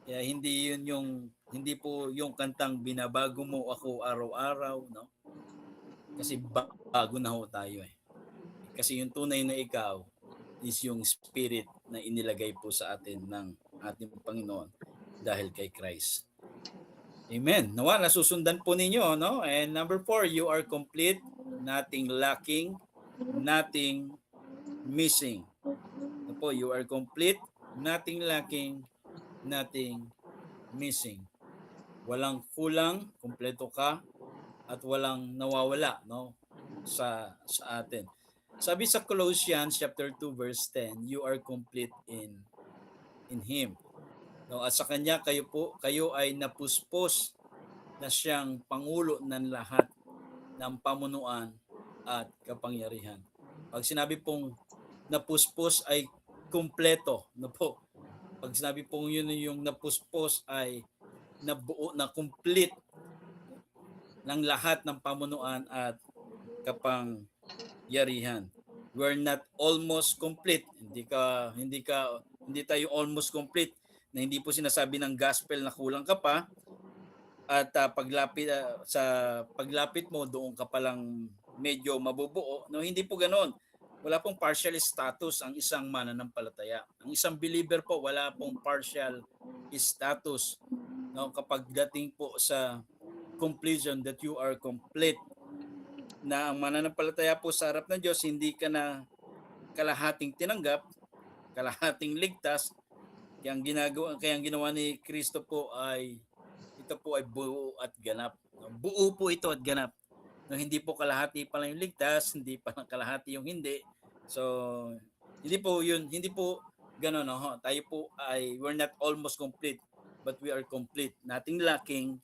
Kaya hindi po yung kantang binabago mo ako araw-araw, no? Kasi bago na ho tayo eh. Kasi yung tunay na ikaw is yung spirit na inilagay po sa atin ng ating Panginoon dahil kay Christ. Amen. Nawa, nasusundan po ninyo, no? And number 4, you are complete, nothing lacking, nothing missing. Ano po, you are complete, nothing lacking, nothing missing. Walang kulang, kumpleto ka, at walang nawawala, no, sa atin. Sabi sa Colossians chapter 2 verse 10, you are complete in him. No, at sa kanya kayo ay napuspos na siyang pangulo ng lahat ng pamunuan at kapangyarihan. Pag sinabi pong napuspos ay kumpleto, no po. Pag sinabi pong yun yung napuspos ay nabuo, na complete ng lahat ng pamunuan at kapangyarihan. We're not almost complete. Hindi tayo almost complete, na hindi po sinasabi ng gospel na kulang ka pa at sa paglapit mo doon ka pa lang medyo mabubuo. No, hindi po ganoon. Wala pong partial status ang isang mananampalataya. Ang isang believer po wala pong partial status. No, kapag dating po sa completion, that you are complete, na ang mananampalataya po sa harap ng Diyos, hindi ka na kalahating tinanggap, kalahating ligtas. Kaya ang ginawa ni Kristo po ay ito po ay buo at ganap. No? Buo po ito at ganap. No, hindi po kalahati pa lang yung ligtas, hindi pa lang kalahati yung hindi. So, hindi po gano'n. No? Tayo po ay, we're not almost complete, but we are complete. Nothing lacking,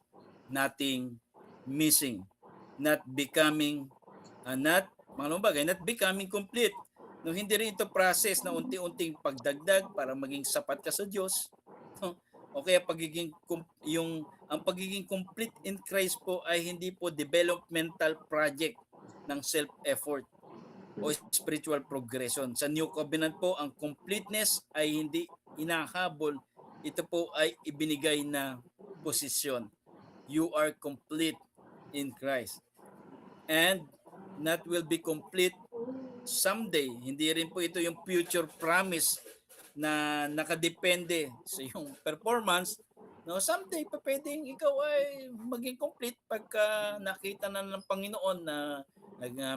nothing missing. Not becoming, not becoming complete. No, hindi rin ito process na unti-unting pagdagdag para maging sapat ka sa Diyos. No? O kaya ang pagiging complete in Christ po ay hindi po developmental project ng self-effort o spiritual progression. Sa New Covenant po, ang completeness ay hindi inahabol. Ito po ay ibinigay na posisyon. You are complete in Christ. And that will be complete someday. Hindi rin po ito yung future promise na nakadepende sa iyong performance. No, someday pa pwedeng ikaw ay maging complete pagka nakita na ng Panginoon na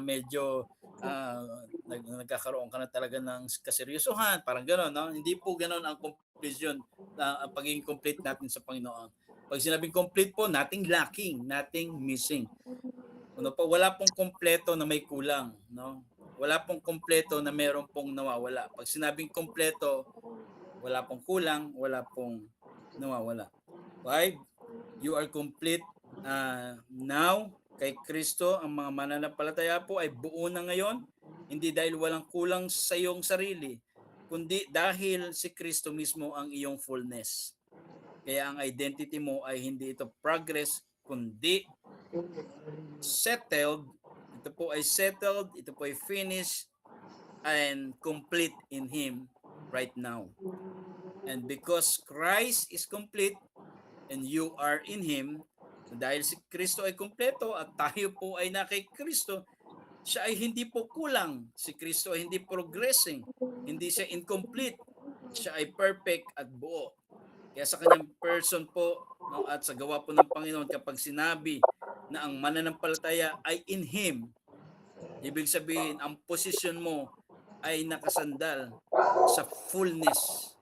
medyo nagkakaroon ka na talaga ng kaseryosohan, parang gano'n, no? Hindi po gano'n ang completion, ang pagiging complete natin sa Panginoon. Pag sinabing complete po, nothing lacking, nothing missing. Ano po, wala pong kompleto na may kulang, no? Wala pong kompleto na meron pong nawawala. Pag sinabing kompleto, wala pong kulang, wala pong nawawala. 5, you are complete now kay Kristo. Ang mga mananampalataya po ay buo na ngayon, hindi dahil walang kulang sa iyong sarili, kundi dahil si Kristo mismo ang iyong fullness. Kaya ang identity mo ay hindi ito progress, kundi settled. Ito po ay settled, ito po ay finished and complete in Him right now. And because Christ is complete and you are in Him, dahil si Kristo ay kumpleto at tayo po ay na kay Kristo, siya ay hindi po kulang. Si Kristo ay hindi progressing, hindi siya incomplete. Siya ay perfect at buo. Kaya sa kanyang person po, no, at sa gawa po ng Panginoon, kapag sinabi na ang mananampalataya ay in Him, ibig sabihin, ang posisyon mo ay nakasandal sa fullness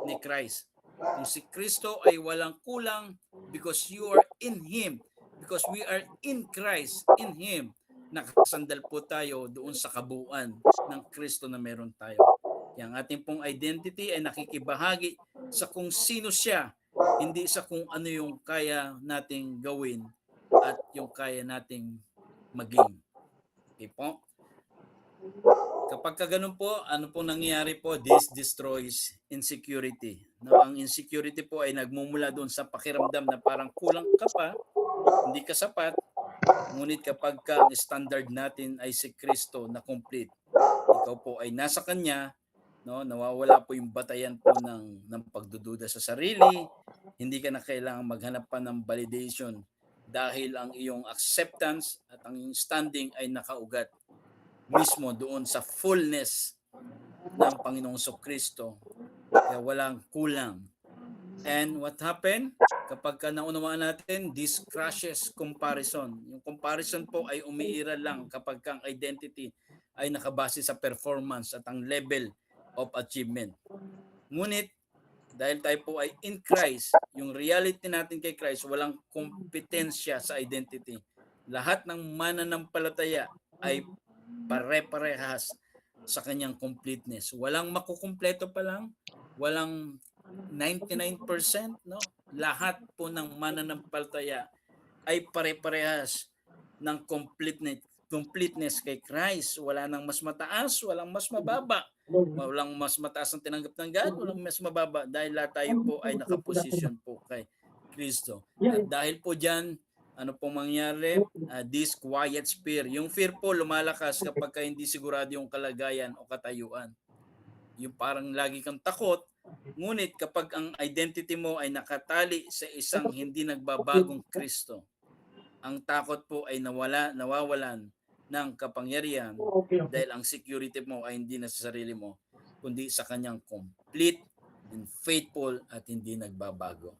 ni Christ. Kung si Kristo ay walang kulang because you are in Him, because we are in Christ, in Him, nakasandal po tayo doon sa kabuuan ng Kristo na meron tayo. Yang ating pong identity ay nakikibahagi sa kung sino siya, hindi sa kung ano yung kaya nating gawin at yung kaya nating maging. Okay po? Kapag ganun po, ano po nangyayari po? This destroys insecurity. No, ang insecurity po ay nagmumula doon sa pakiramdam na parang kulang ka pa, hindi ka sapat, ngunit kapag ang standard natin ay si Kristo na complete, ikaw po ay nasa Kanya, no, nawawala po yung batayan po ng pagdududa sa sarili, hindi ka na kailangang maghanap pa ng validation dahil ang iyong acceptance at ang iyong standing ay nakaugat mismo doon sa fullness ng Panginoong Kristo. Kaya walang kulang. And what happened? Kapag naunawaan natin, this crushes comparison. Yung comparison po ay umiiral lang kapag ang identity ay nakabase sa performance at ang level of achievement. Ngunit, dahil tayo po ay in Christ, yung reality natin kay Christ, walang kompetensya sa identity. Lahat ng mananampalataya ay pare-parehas sa kanyang completeness. Walang makukumpleto pa lang, walang 99%, no? Lahat po ng mananampalataya ay pare-parehas ng completeness kay Christ. Wala nang mas mataas, walang mas mababa. Walang mas mataas ang tinanggap ng God, walang mas mababa dahil lahat tayo po ay nakaposisyon po kay Kristo. At dahil po diyan, ano pong mangyari? This quiet fear. Yung fear po lumalakas kapag hindi sigurado yung kalagayan o katayuan. Yung parang lagi kang takot, ngunit kapag ang identity mo ay nakatali sa isang hindi nagbabagong Kristo, ang takot po ay nawawalan ng kapangyarihan dahil ang security mo ay hindi na sa sarili mo, kundi sa kanyang complete and faithful at hindi nagbabago.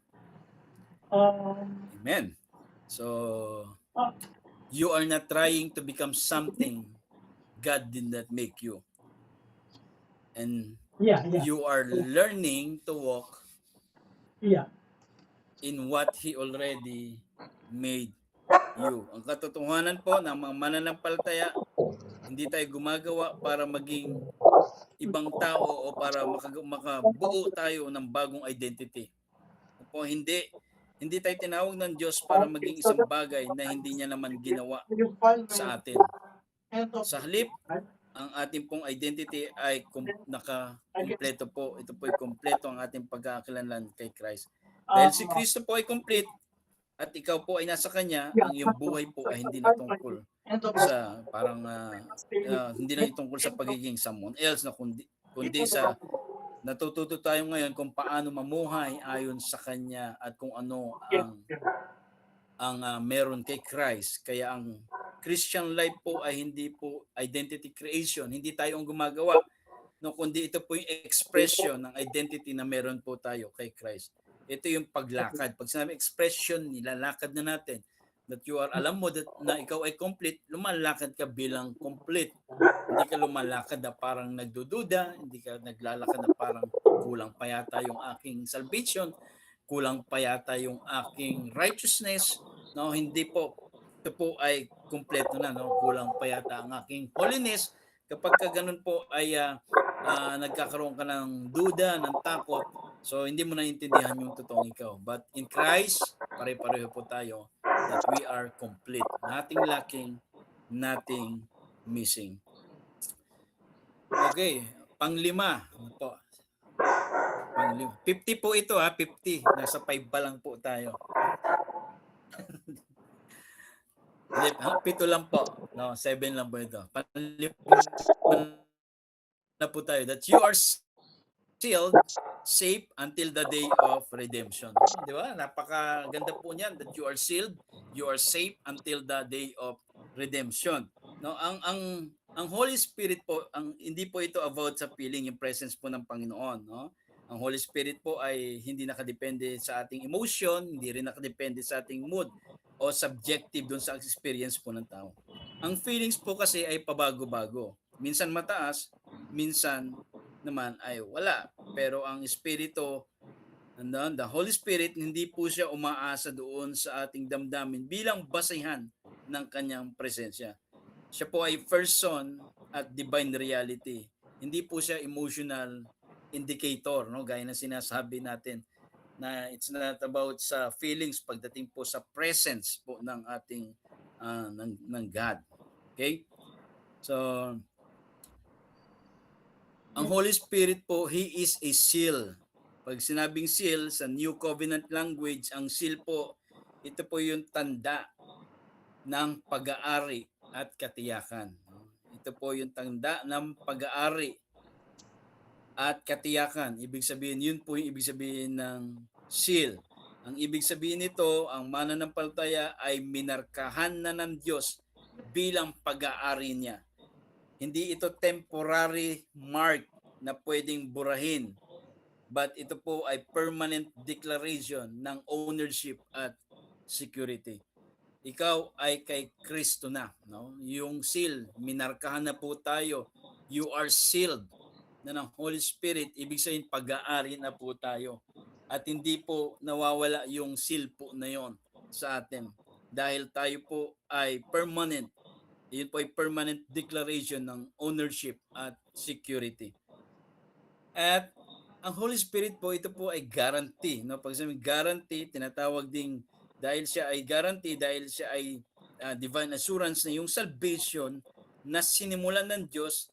Amen. So, you are not trying to become something God did not make you. And you are learning to walk in what He already made you. Ang katotohanan po ng mga mananampalataya, hindi tayo gumagawa para maging ibang tao o para makabuo tayo ng bagong identity. Po, hindi tayo tinawag ng Diyos para maging isang bagay na hindi niya naman ginawa sa atin. Sa halip, ang ating pong identity ay naka-kompleto po. Ito po ay kompleto ang ating pagkakakilanlan kay Christ. Dahil si Kristo po ay complete at ikaw po ay nasa Kanya, ang iyong buhay po ay hindi na tungkol sa hindi na tungkol sa pagiging someone else na kundi sa natututo tayo ngayon kung paano mamuhay ayon sa Kanya at kung ano ang meron kay Christ. Kaya ang Christian life po ay hindi po identity creation. Hindi tayo ang gumagawa, no, kundi ito po yung expression ng identity na meron po tayo kay Christ. Ito yung paglakad. Pag sinabi expression, nilalakad na natin. That you are, alam mo na ikaw ay complete, lumalakad ka bilang complete. Hindi ka lumalakad na parang nagdududa, hindi ka naglalakad na parang kulang pa yata yung aking salvation, kulang pa yata yung aking righteousness. No, hindi po. Ito po ay kumpleto na, no? Kulang pa yata ang aking holiness. Kapag ka ganun po ay nagkakaroon ka ng duda, ng takot, so hindi mo naiintindihan yung totoong ikaw. But in Christ, pare-pareho po tayo that we are complete. Nothing lacking, nothing missing. Okay, panglima. Ano po? Panglima. 50 po ito 50. Nasa 5 pa lang po tayo. 7 lang po. No, 7 lang po ito. Panglima na po tayo. That you are sealed, safe until the day of redemption. Di ba? Napakaganda po niyan that you are sealed, you are safe until the day of redemption. No, ang Holy Spirit po, hindi po ito about sa feeling, yung presence po ng Panginoon, no? Ang Holy Spirit po ay hindi nakadepende sa ating emotion, hindi rin nakadepende sa ating mood o subjective doon sa experience po ng tao. Ang feelings po kasi ay pabago-bago. Minsan mataas, minsan naman ay wala. Pero ang Espiritu, the Holy Spirit, hindi po siya umaasa doon sa ating damdamin bilang basehan ng kanyang presensya. Siya po ay person at divine reality. Hindi po siya emotional indicator, no? Gaya na sinasabi natin na it's not about sa feelings pagdating po sa presence po ng ating ng God. Okay? So ang Holy Spirit po, He is a seal. Pag sinabing seal, sa New Covenant language, ang seal po, ito po yung tanda ng pag-aari at katiyakan. Ito po yung tanda ng pag-aari at katiyakan. Ibig sabihin, yun po yung ibig sabihin ng seal. Ang ibig sabihin nito, ang mananampalataya ay minarkahan na ng Diyos bilang pag-aari niya. Hindi ito temporary mark na pwedeng burahin, but ito po ay permanent declaration ng ownership at security. Ikaw ay kay Kristo na, no? Yung seal, minarkahan na po tayo. You are sealed na ng Holy Spirit, ibig sabihin pag-aari na po tayo. At hindi po nawawala yung seal po na yon sa atin. Dahil tayo po ay permanent. Yun po ay permanent declaration ng ownership at security. At ang Holy Spirit po, ito po ay guarantee. No? Pag sabi guarantee, tinatawag ding dahil siya ay guarantee, dahil siya ay divine assurance na yung salvation na sinimulan ng Diyos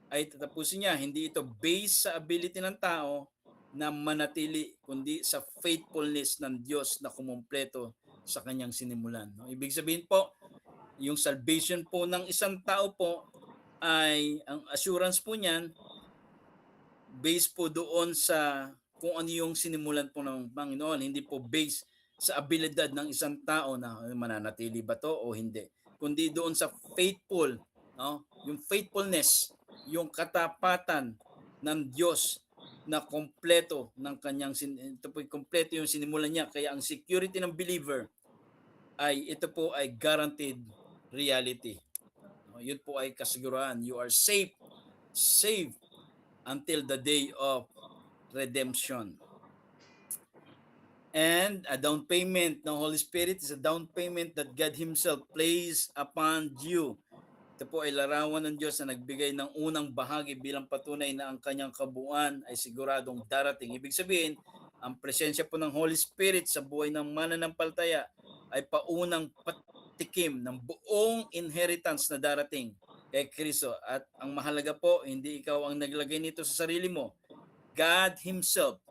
ay tatapusin niya. Hindi ito based sa ability ng tao na manatili, kundi sa faithfulness ng Diyos na kumumpleto sa kanyang sinimulan. No? Ibig sabihin po, yung salvation po ng isang tao po ay ang assurance po niyan based po doon sa kung ano yung sinimulan po ng Panginoon, hindi po based sa abilidad ng isang tao na mananatili ba to o hindi, kundi doon sa faithful, no? Yung faithfulness, yung katapatan ng Diyos na kompleto ng kanyang ito po kompleto yung sinimulan niya, kaya ang security ng believer ay ito po ay guaranteed reality. Yun po ay kasiguruhan. You are safe until the day of redemption. And a down payment ng Holy Spirit is a down payment that God Himself plays upon you. Ito po ay larawan ng Diyos na nagbigay ng unang bahagi bilang patunay na ang kanyang kabuuan ay siguradong darating. Ibig sabihin, ang presensya po ng Holy Spirit sa buhay ng mananampalataya ay paunang patikim ng buong inheritance na darating kay Kristo. At ang mahalaga po, hindi ikaw ang naglagay nito sa sarili mo. God Himself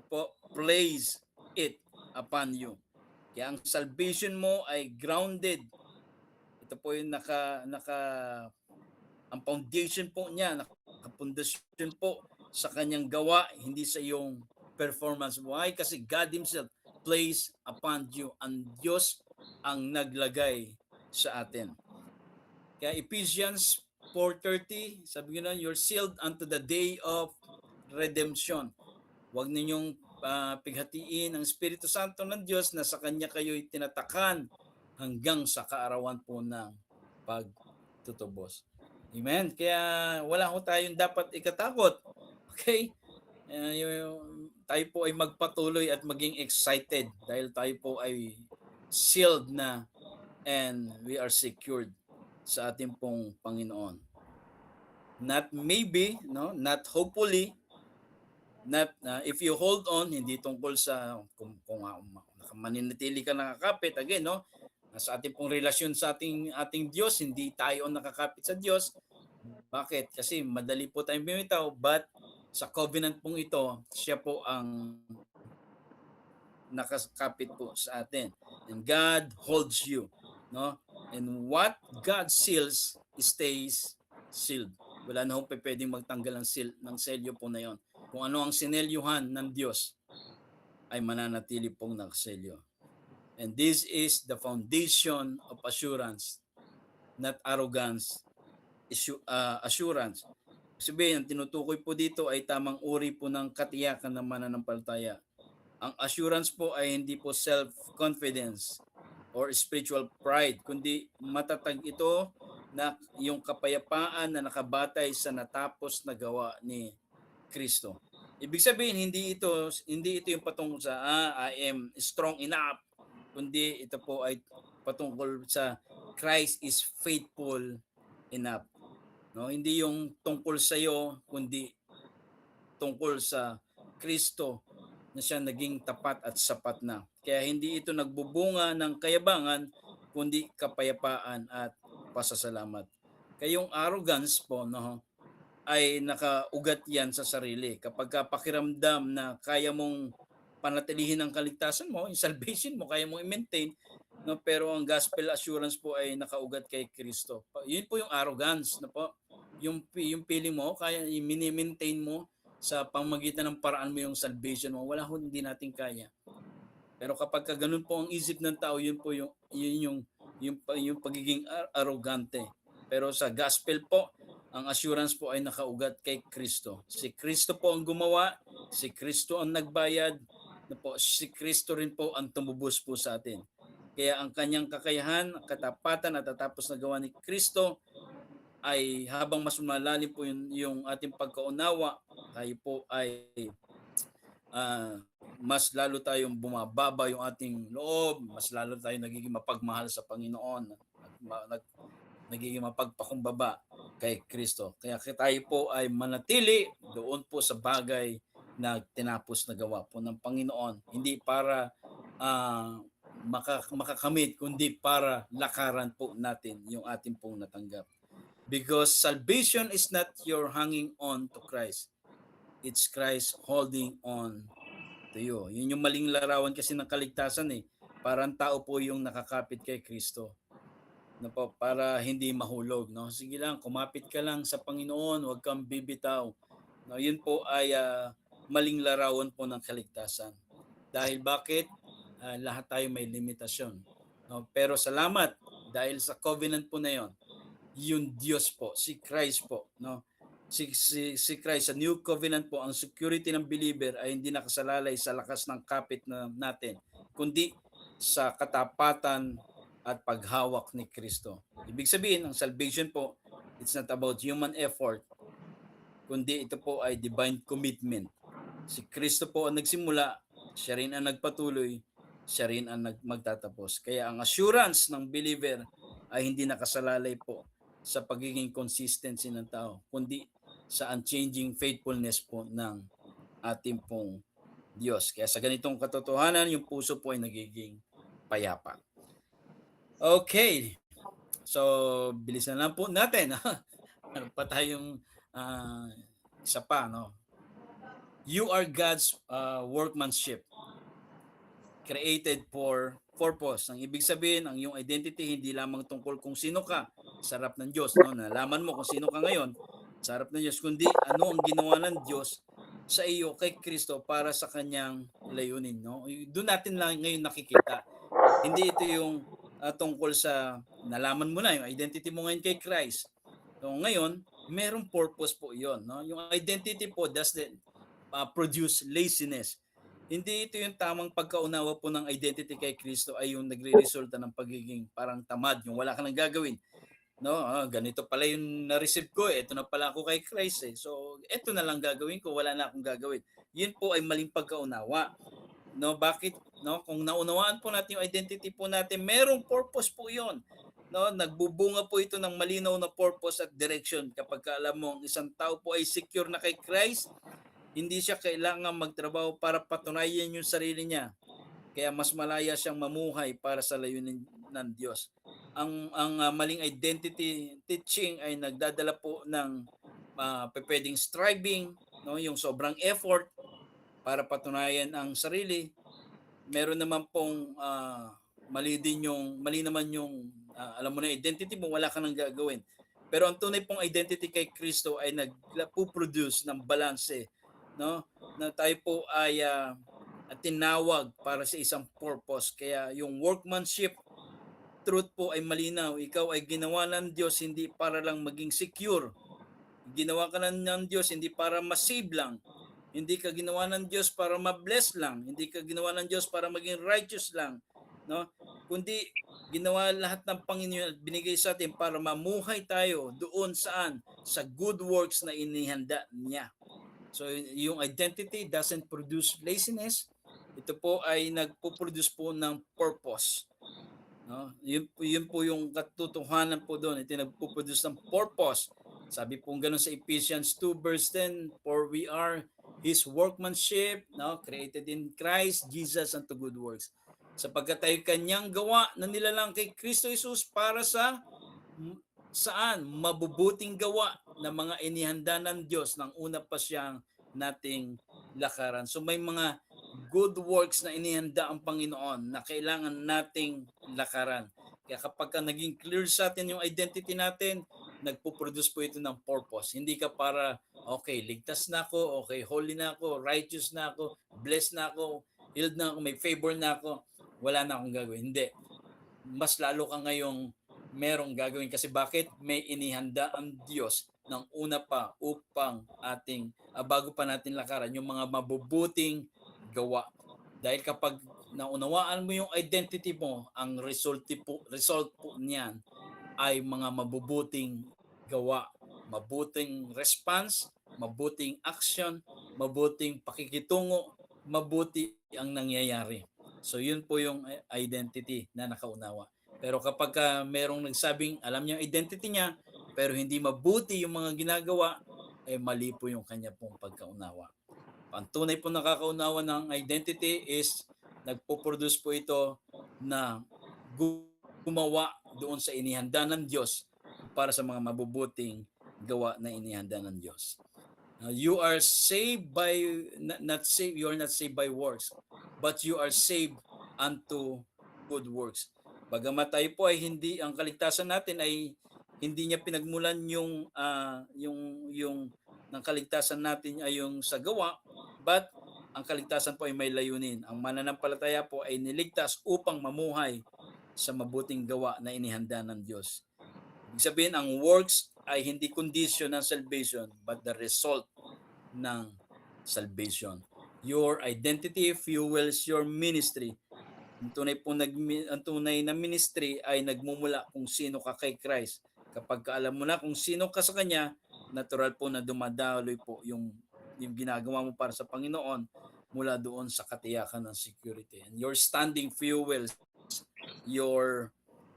po plays it upon you. Kaya ang salvation mo ay grounded. Ito po yung ang foundation po niya, nakapundasyon po sa kanyang gawa, hindi sa iyong performance. Why? Kasi God Himself plays upon you. Ang Diyos ang naglagay sa atin. Kaya Ephesians 4:30, sabi nyo na, you're sealed unto the day of redemption. Huwag ninyong pighatiin ang Espiritu Santo ng Diyos na sa Kanya kayo'y tinatakan hanggang sa kaarawan po ng pagtutubos. Amen? Kaya wala ho tayong dapat ikatakot. Okay? Tayo po ay magpatuloy at maging excited dahil tayo po ay sealed na and we are secured sa ating pong Panginoon. Not maybe, no? Not hopefully, not if you hold on, hindi tungkol sa kung maninatili ka nakakapit, again, no? Sa ating pong relasyon sa ating Diyos, hindi tayo nakakapit sa Diyos. Bakit? Kasi madali po tayong bumitaw, but sa covenant pong ito, siya po ang nakakapit po sa atin. And God holds you, no? And what God seals stays sealed. Wala na ho pwedeng magtanggal ng selyo po na yon. Kung ano ang sinelyuhan ng Diyos ay mananatili pong nakaselyo. And this is the foundation of assurance, not arrogance, assurance. Sabihin, ang tinutukoy po dito ay tamang uri po ng katiyakan ng mananampalataya. Ang assurance po ay hindi po self-confidence or spiritual pride, kundi matatag ito na yung kapayapaan na nakabatay sa natapos na gawa ni Kristo. Ibig sabihin, hindi ito yung patungkol sa I am strong enough, kundi ito po ay patungkol sa Christ is faithful enough. No, hindi yung tungkol sa iyo, kundi tungkol sa Kristo na siya naging tapat at sapat na. Kaya hindi ito nagbubunga ng kayabangan, kundi kapayapaan at pasasalamat. Kaya yung arrogance po, no, ay nakaugat yan sa sarili. Kapag pakiramdam na kaya mong panatilihin ang kaligtasan mo, yung salvation mo, kaya mong i-maintain, no, pero ang gospel assurance po ay nakaugat kay Kristo. Yun po yung arrogance, no po. Yung feeling mo, kaya i-maintain mo sa pamamagitan ng paraan mo yung salvation mo. Wala ho, hindi natin kaya. Pero kapag ganun po ang isip ng tao, yun po yung pagiging arrogante. Pero sa gospel po, ang assurance po ay nakaugat kay Kristo. Si Kristo po ang gumawa, si Kristo ang nagbayad, si Kristo rin po ang tumubos po sa atin. Kaya ang kanyang kakayahan, katapatan at tatapos na gawa ni Kristo ay habang mas malalim po yung ating pagkaunawa, tayo po ay mas lalo tayong bumababa yung ating loob, mas lalo tayong nagiging mapagmahal sa Panginoon, nagiging mapagpakumbaba kay Kristo. Kaya tayo po ay manatili doon po sa bagay na tinapos na gawa po ng Panginoon. Hindi para makakamit, kundi para lakaran po natin yung ating pong natanggap. Because salvation is not your hanging on to Christ. It's Christ holding on to you. Yun yung maling larawan kasi ng kaligtasan eh. Parang tao po yung nakakapit kay Kristo. No po, para hindi mahulog, no? Sige lang, kumapit ka lang sa Panginoon, huwag kang bibitaw. No, yun po ay maling larawan po ng kaligtasan. Dahil bakit? Lahat tayo may limitasyon. No? Pero salamat dahil sa covenant po na yon, yung Diyos po, si Christ po, no? Si Christ sa new covenant po, ang security ng believer ay hindi nakasalalay sa lakas ng kapit natin, kundi sa katapatan at paghawak ni Kristo. Ibig sabihin, ang salvation po, it's not about human effort, kundi ito po ay divine commitment. Si Kristo po ang nagsimula, siya rin ang nagpatuloy, siya rin ang magtatapos. Kaya ang assurance ng believer ay hindi nakasalalay po sa pagiging consistency ng tao, kundi sa unchanging faithfulness po ng ating pong Diyos. Kaya sa ganitong katotohanan, yung puso po ay nagiging payapa. Okay. So, bilisan lang po natin. Ano pa tayong isa pa, no? You are God's workmanship, created for purpose. Ang ibig sabihin, ang iyong identity hindi lamang tungkol kung sino ka sa harap ng Diyos, no? Nalaman mo kung sino ka ngayon sa harap ng Diyos, kundi ano ang ginawa ng Diyos sa iyo kay Kristo para sa kanyang layunin, no? Doon natin lang ngayon nakikita. Hindi ito yung tungkol sa nalaman mo na yung identity mo ngayon kay Christ. So ngayon, merong purpose po 'yon, no? Yung identity po doesn't produce laziness. Hindi ito yung tamang pagkaunawa po ng identity kay Kristo ay yung nagre-resulta ng pagiging parang tamad, yung wala ka nang gagawin. No, ganito pala yung na-receive ko, ito na pala ako kay Christ eh. So, ito na lang gagawin ko, wala na akong gagawin. Yun po ay maling pagkaunawa. No, bakit? No, kung naunawaan po natin yung identity po natin, merong purpose po 'yon. No, nagbubunga po ito ng malinaw na purpose at direction kapag alam mo ang isang tao po ay secure na kay Christ. Hindi siya kailangan magtrabaho para patunayan yung sarili niya. Kaya mas malaya siyang mamuhay para sa layunin ng Diyos. Ang maling identity teaching ay nagdadala po ng pwedeng striving, no, yung sobrang effort para patunayan ang sarili. Meron naman pong mali naman yung alam mo na identity mo, wala ka nang gagawin. Pero ang tunay pong identity kay Kristo ay nagpo-produce ng balanse, no? Na tayo po ay tinawag para sa isang purpose. Kaya yung workmanship, truth po ay malinaw. Ikaw ay ginawa ng Diyos hindi para lang maging secure. Ginawa ka ng Diyos hindi para ma-save lang. Hindi ka ginawa ng Diyos para ma-bless lang. Hindi ka ginawa ng Diyos para maging righteous lang, no? Kundi ginawa lahat ng Panginoon at binigay sa atin para mamuhay tayo doon saan? Sa good works na inihanda niya. So yung identity doesn't produce laziness. Ito po ay nagpo-produce po ng purpose. No? Yun po yung katotohanan po doon. Ito nagpo-produce ng purpose. Sabi po gano'n sa Ephesians 2 verse 10, for we are His workmanship, no, created in Christ Jesus unto good works. Sapagkat tayo kanyang gawa na nilalang kay Kristo Jesus para sa saan? Mabubuting gawa na mga inihanda ng Diyos nang una pa siyang nating lakaran. So may mga good works na inihanda ang Panginoon na kailangan nating lakaran. Kaya kapag naging clear sa atin yung identity natin, nagpo-produce po ito ng purpose. Hindi ka para, okay, ligtas na ako, okay, holy na ako, righteous na ako, blessed na ako, healed na ako, may favor na ako, wala na akong gagawin. Hindi. Mas lalo ka ngayong merong gagawin. Kasi bakit? May inihanda ang Diyos ng una pa upang bago pa natin lakaran, yung mga mabubuting gawa. Dahil kapag naunawaan mo yung identity mo, ang result po niyan ay mga mabubuting gawa, mabuting response, mabuting action, mabuting pakikitungo, mabuti ang nangyayari. So yun po yung identity na nakaunawa. Pero kapag merong nagsabing alam niya identity niya, pero hindi mabuti yung mga ginagawa, mali po yung kanya pong pagkaunawa. Ang tunay po nakakaunawa ng identity is nagpo-produce po ito na gumawa doon sa inihanda ng Diyos para sa mga mabubuting gawa na inihanda ng Diyos. You are saved by you are not saved by works, but you are saved unto good works. Bagamat tayo po ay hindi, ang kaligtasan natin ay hindi niya pinagmulan yung ng kaligtasan natin ay yung sa gawa, but ang kaligtasan po ay may layunin. Ang mananampalataya po ay niligtas upang mamuhay sa mabuting gawa na inihanda ng Diyos. Ibig sabihin, ang works ay hindi condition ng salvation, but the result ng salvation. Your identity fuels your ministry. Ang tunay na ministry ay nagmumula kung sino ka kay Christ. Kapag alam mo na kung sino ka sa Kanya, natural po na dumadaloy po yung ginagawa mo para sa Panginoon mula doon sa katiyakan ng security. And your standing fuels your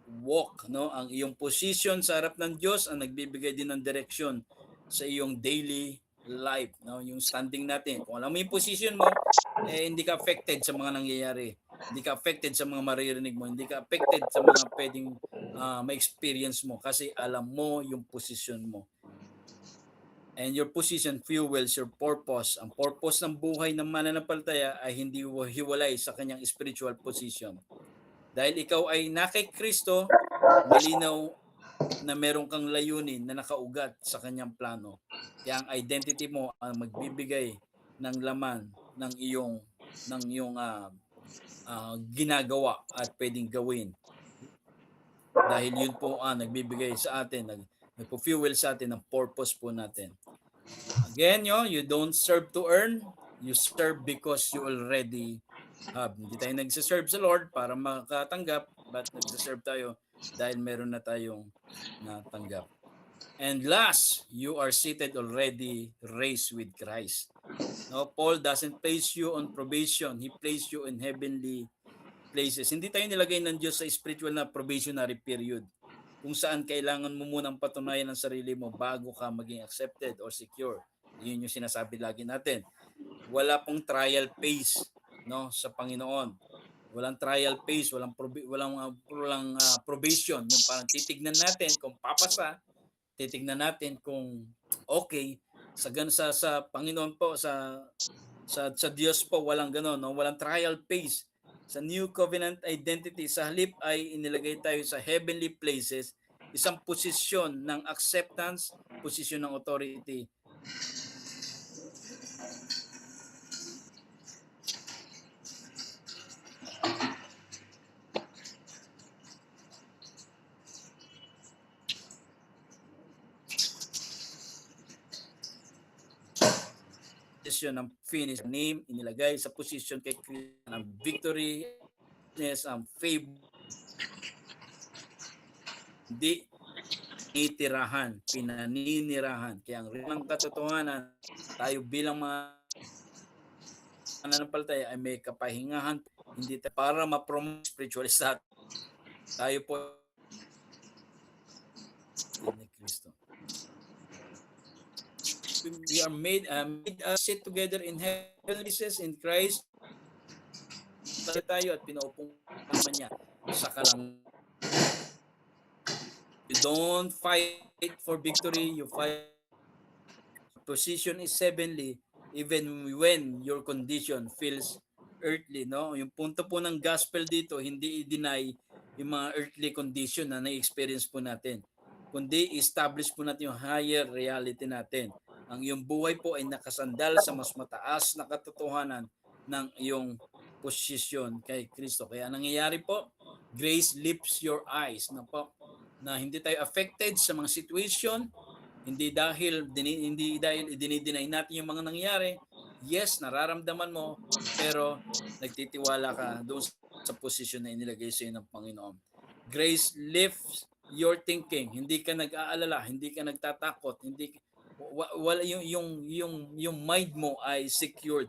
walk, no? Ang iyong position sa harap ng Diyos ang nagbibigay din ng direksyon sa iyong daily life, no? Yung standing natin. Kung alam mo yung position mo, hindi ka affected sa mga nangyayari. Hindi ka affected sa mga maririnig mo. Hindi ka affected sa mga pwedeng ma-experience mo kasi alam mo yung position mo. And your position fuels your purpose. Ang purpose ng buhay ng mananampalataya ay hindi hiwalay sa kanyang spiritual position. Dahil ikaw ay nakay Kristo, malinaw na meron kang layunin na nakaugat sa kanyang plano. Kaya ang identity mo ang magbibigay ng laman ng iyong ginagawa at pwedeng gawin. Dahil yun po ang nagbibigay sa atin, nagpo-fuel sa atin ang purpose po natin. Again, you don't serve to earn, you serve because you already have. Hindi tayo nagsiserve sa Lord para makatanggap, but nagsiserve tayo dahil meron na tayong natanggap. And last, you are seated already raised with Christ. No, Paul doesn't place you on probation. He placed you in heavenly places. Hindi tayo nilagay ng Diyos sa spiritual na probationary period kung saan kailangan mo munang patunayan ang sarili mo bago ka maging accepted or secure. Yun yung sinasabi lagi natin. Wala pong trial phase, no, sa Panginoon. Walang trial phase, walang probation. Yung parang titignan natin kung papasa, titignan natin kung okay. Sa Panginoon po, sa Diyos po, walang gano'n, no? Walang trial phase. Sa New Covenant identity, sa halip ay inilagay tayo sa heavenly places, isang posisyon ng acceptance, posisyon ng authority. Position ng finish name inilagay sa position kay Kristo ng victory, ang favor, hindi pinaninirahan. Kaya ang rinang katotohanan, tayo bilang mga mananampalataya ay may kapahingahan, hindi tayo para ma-promote spiritual status. Tayo po ni Kristo. We are made sit together in heavenly places in Christ. Tayo at pinaupong naman niya sa kalang. You don't fight for victory, you fight. Position is heavenly even when your condition feels earthly, no? Yung punto po ng gospel dito, hindi i-deny yung mga earthly condition na na-experience po natin, kundi establish po natin yung higher reality natin. Ang iyong buhay po ay nakasandal sa mas mataas na katotohanan ng iyong posisyon kay Kristo. Kaya nangyayari po, grace lifts your eyes na hindi tayo affected sa mga situation, hindi dahil dinideny natin yung mga nangyayari. Yes, nararamdaman mo, pero nagtitiwala ka doon sa posisyon na inilagay sa iyo ng Panginoon. Grace lifts your thinking. Hindi ka nag-aalala, hindi ka nagtatakot, wala yung mind mo ay secured,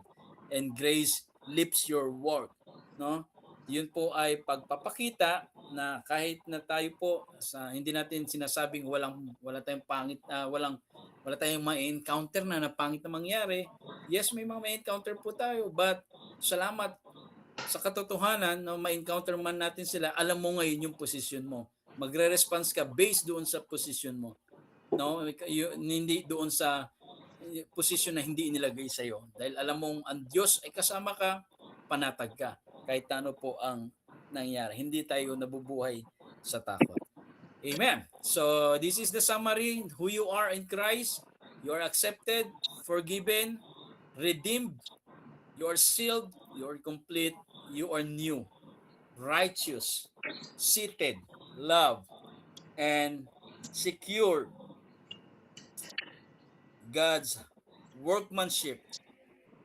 and grace lifts your work, no? Yun po ay pagpapakita na kahit na tayo po hindi natin sinasabing wala tayong pangit, wala tayong ma-encounter na pangit na mangyari. Yes, may mga ma-encounter po tayo, but salamat sa katotohanan na ma-encounter man natin sila, alam mo ngayon yung posisyon mo. Magre-response ka based doon sa posisyon mo. No, hindi doon sa posisyon na hindi inilagay sa iyo. Dahil alam mong ang Diyos ay kasama ka, panatag ka. Kahit ano po ang nangyari. Hindi tayo nabubuhay sa takot. Amen. So this is the summary. Who you are in Christ. You are accepted, forgiven, redeemed. You are sealed. You are complete. You are new, righteous, seated, loved, and secured. God's workmanship.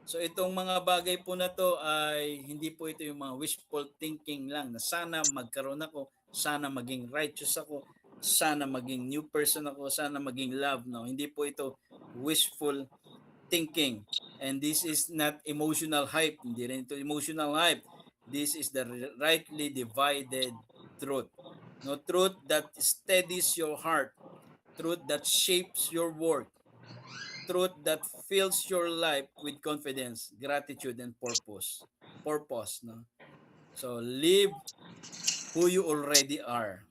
So itong mga bagay po na to ay hindi po ito yung mga wishful thinking lang na sana magkaroon ako, sana maging righteous ako, sana maging new person ako, sana maging love. No, hindi po ito wishful thinking. And this is not emotional hype. Hindi rin ito emotional hype. This is the rightly divided truth. No, truth that steadies your heart. Truth that shapes your work. Truth that fills your life with confidence, gratitude, and purpose. Purpose, no? So live who you already are.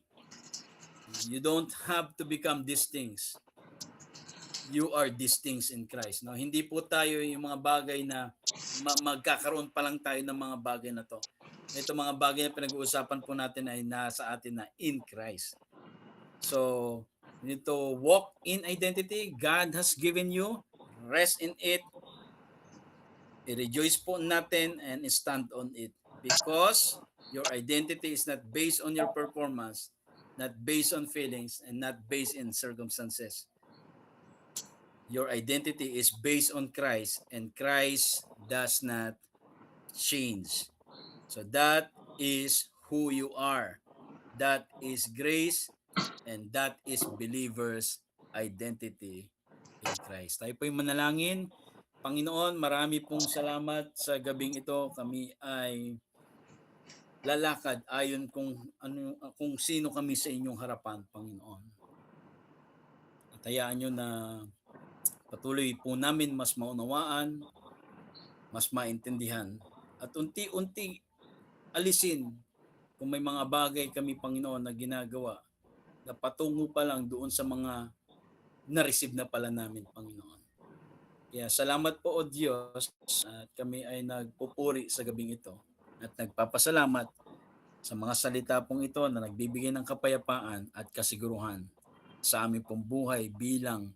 You don't have to become these things. You are these things in Christ. No, hindi po tayo yung mga bagay na magkakaroon pa lang tayo ng mga bagay na to. Ito mga bagay na pinag-uusapan po natin ay nasa atin na in Christ. So, you need to walk in identity God has given you, rest in it, i-rejoice po natin and stand on it because your identity is not based on your performance, not based on feelings, and not based in circumstances. Your identity is based on Christ, and Christ does not change. So that is who you are. That is grace, and that is believers' identity in Christ. Tayo po yung manalangin. Panginoon, marami pong salamat sa gabing ito. Kami ay lalakad ayon kung sino kami sa inyong harapan, Panginoon. At hayaan nyo na patuloy po namin mas maunawaan, mas maintindihan, at unti-unti alisin kung may mga bagay kami, Panginoon, na ginagawa na patungo pa lang doon sa mga na-receive na pala namin, Panginoon. Kaya salamat po, O Diyos, at kami ay nagpupuri sa gabing ito at nagpapasalamat sa mga salita pong ito na nagbibigay ng kapayapaan at kasiguruhan sa aming pong buhay bilang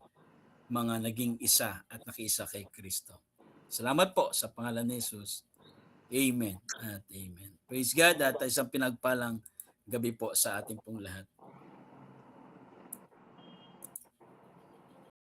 mga naging isa at nakiisa kay Kristo. Salamat po sa pangalan ni Jesus. Amen at amen. Praise God at isang pinagpalang gabi po sa ating pong lahat.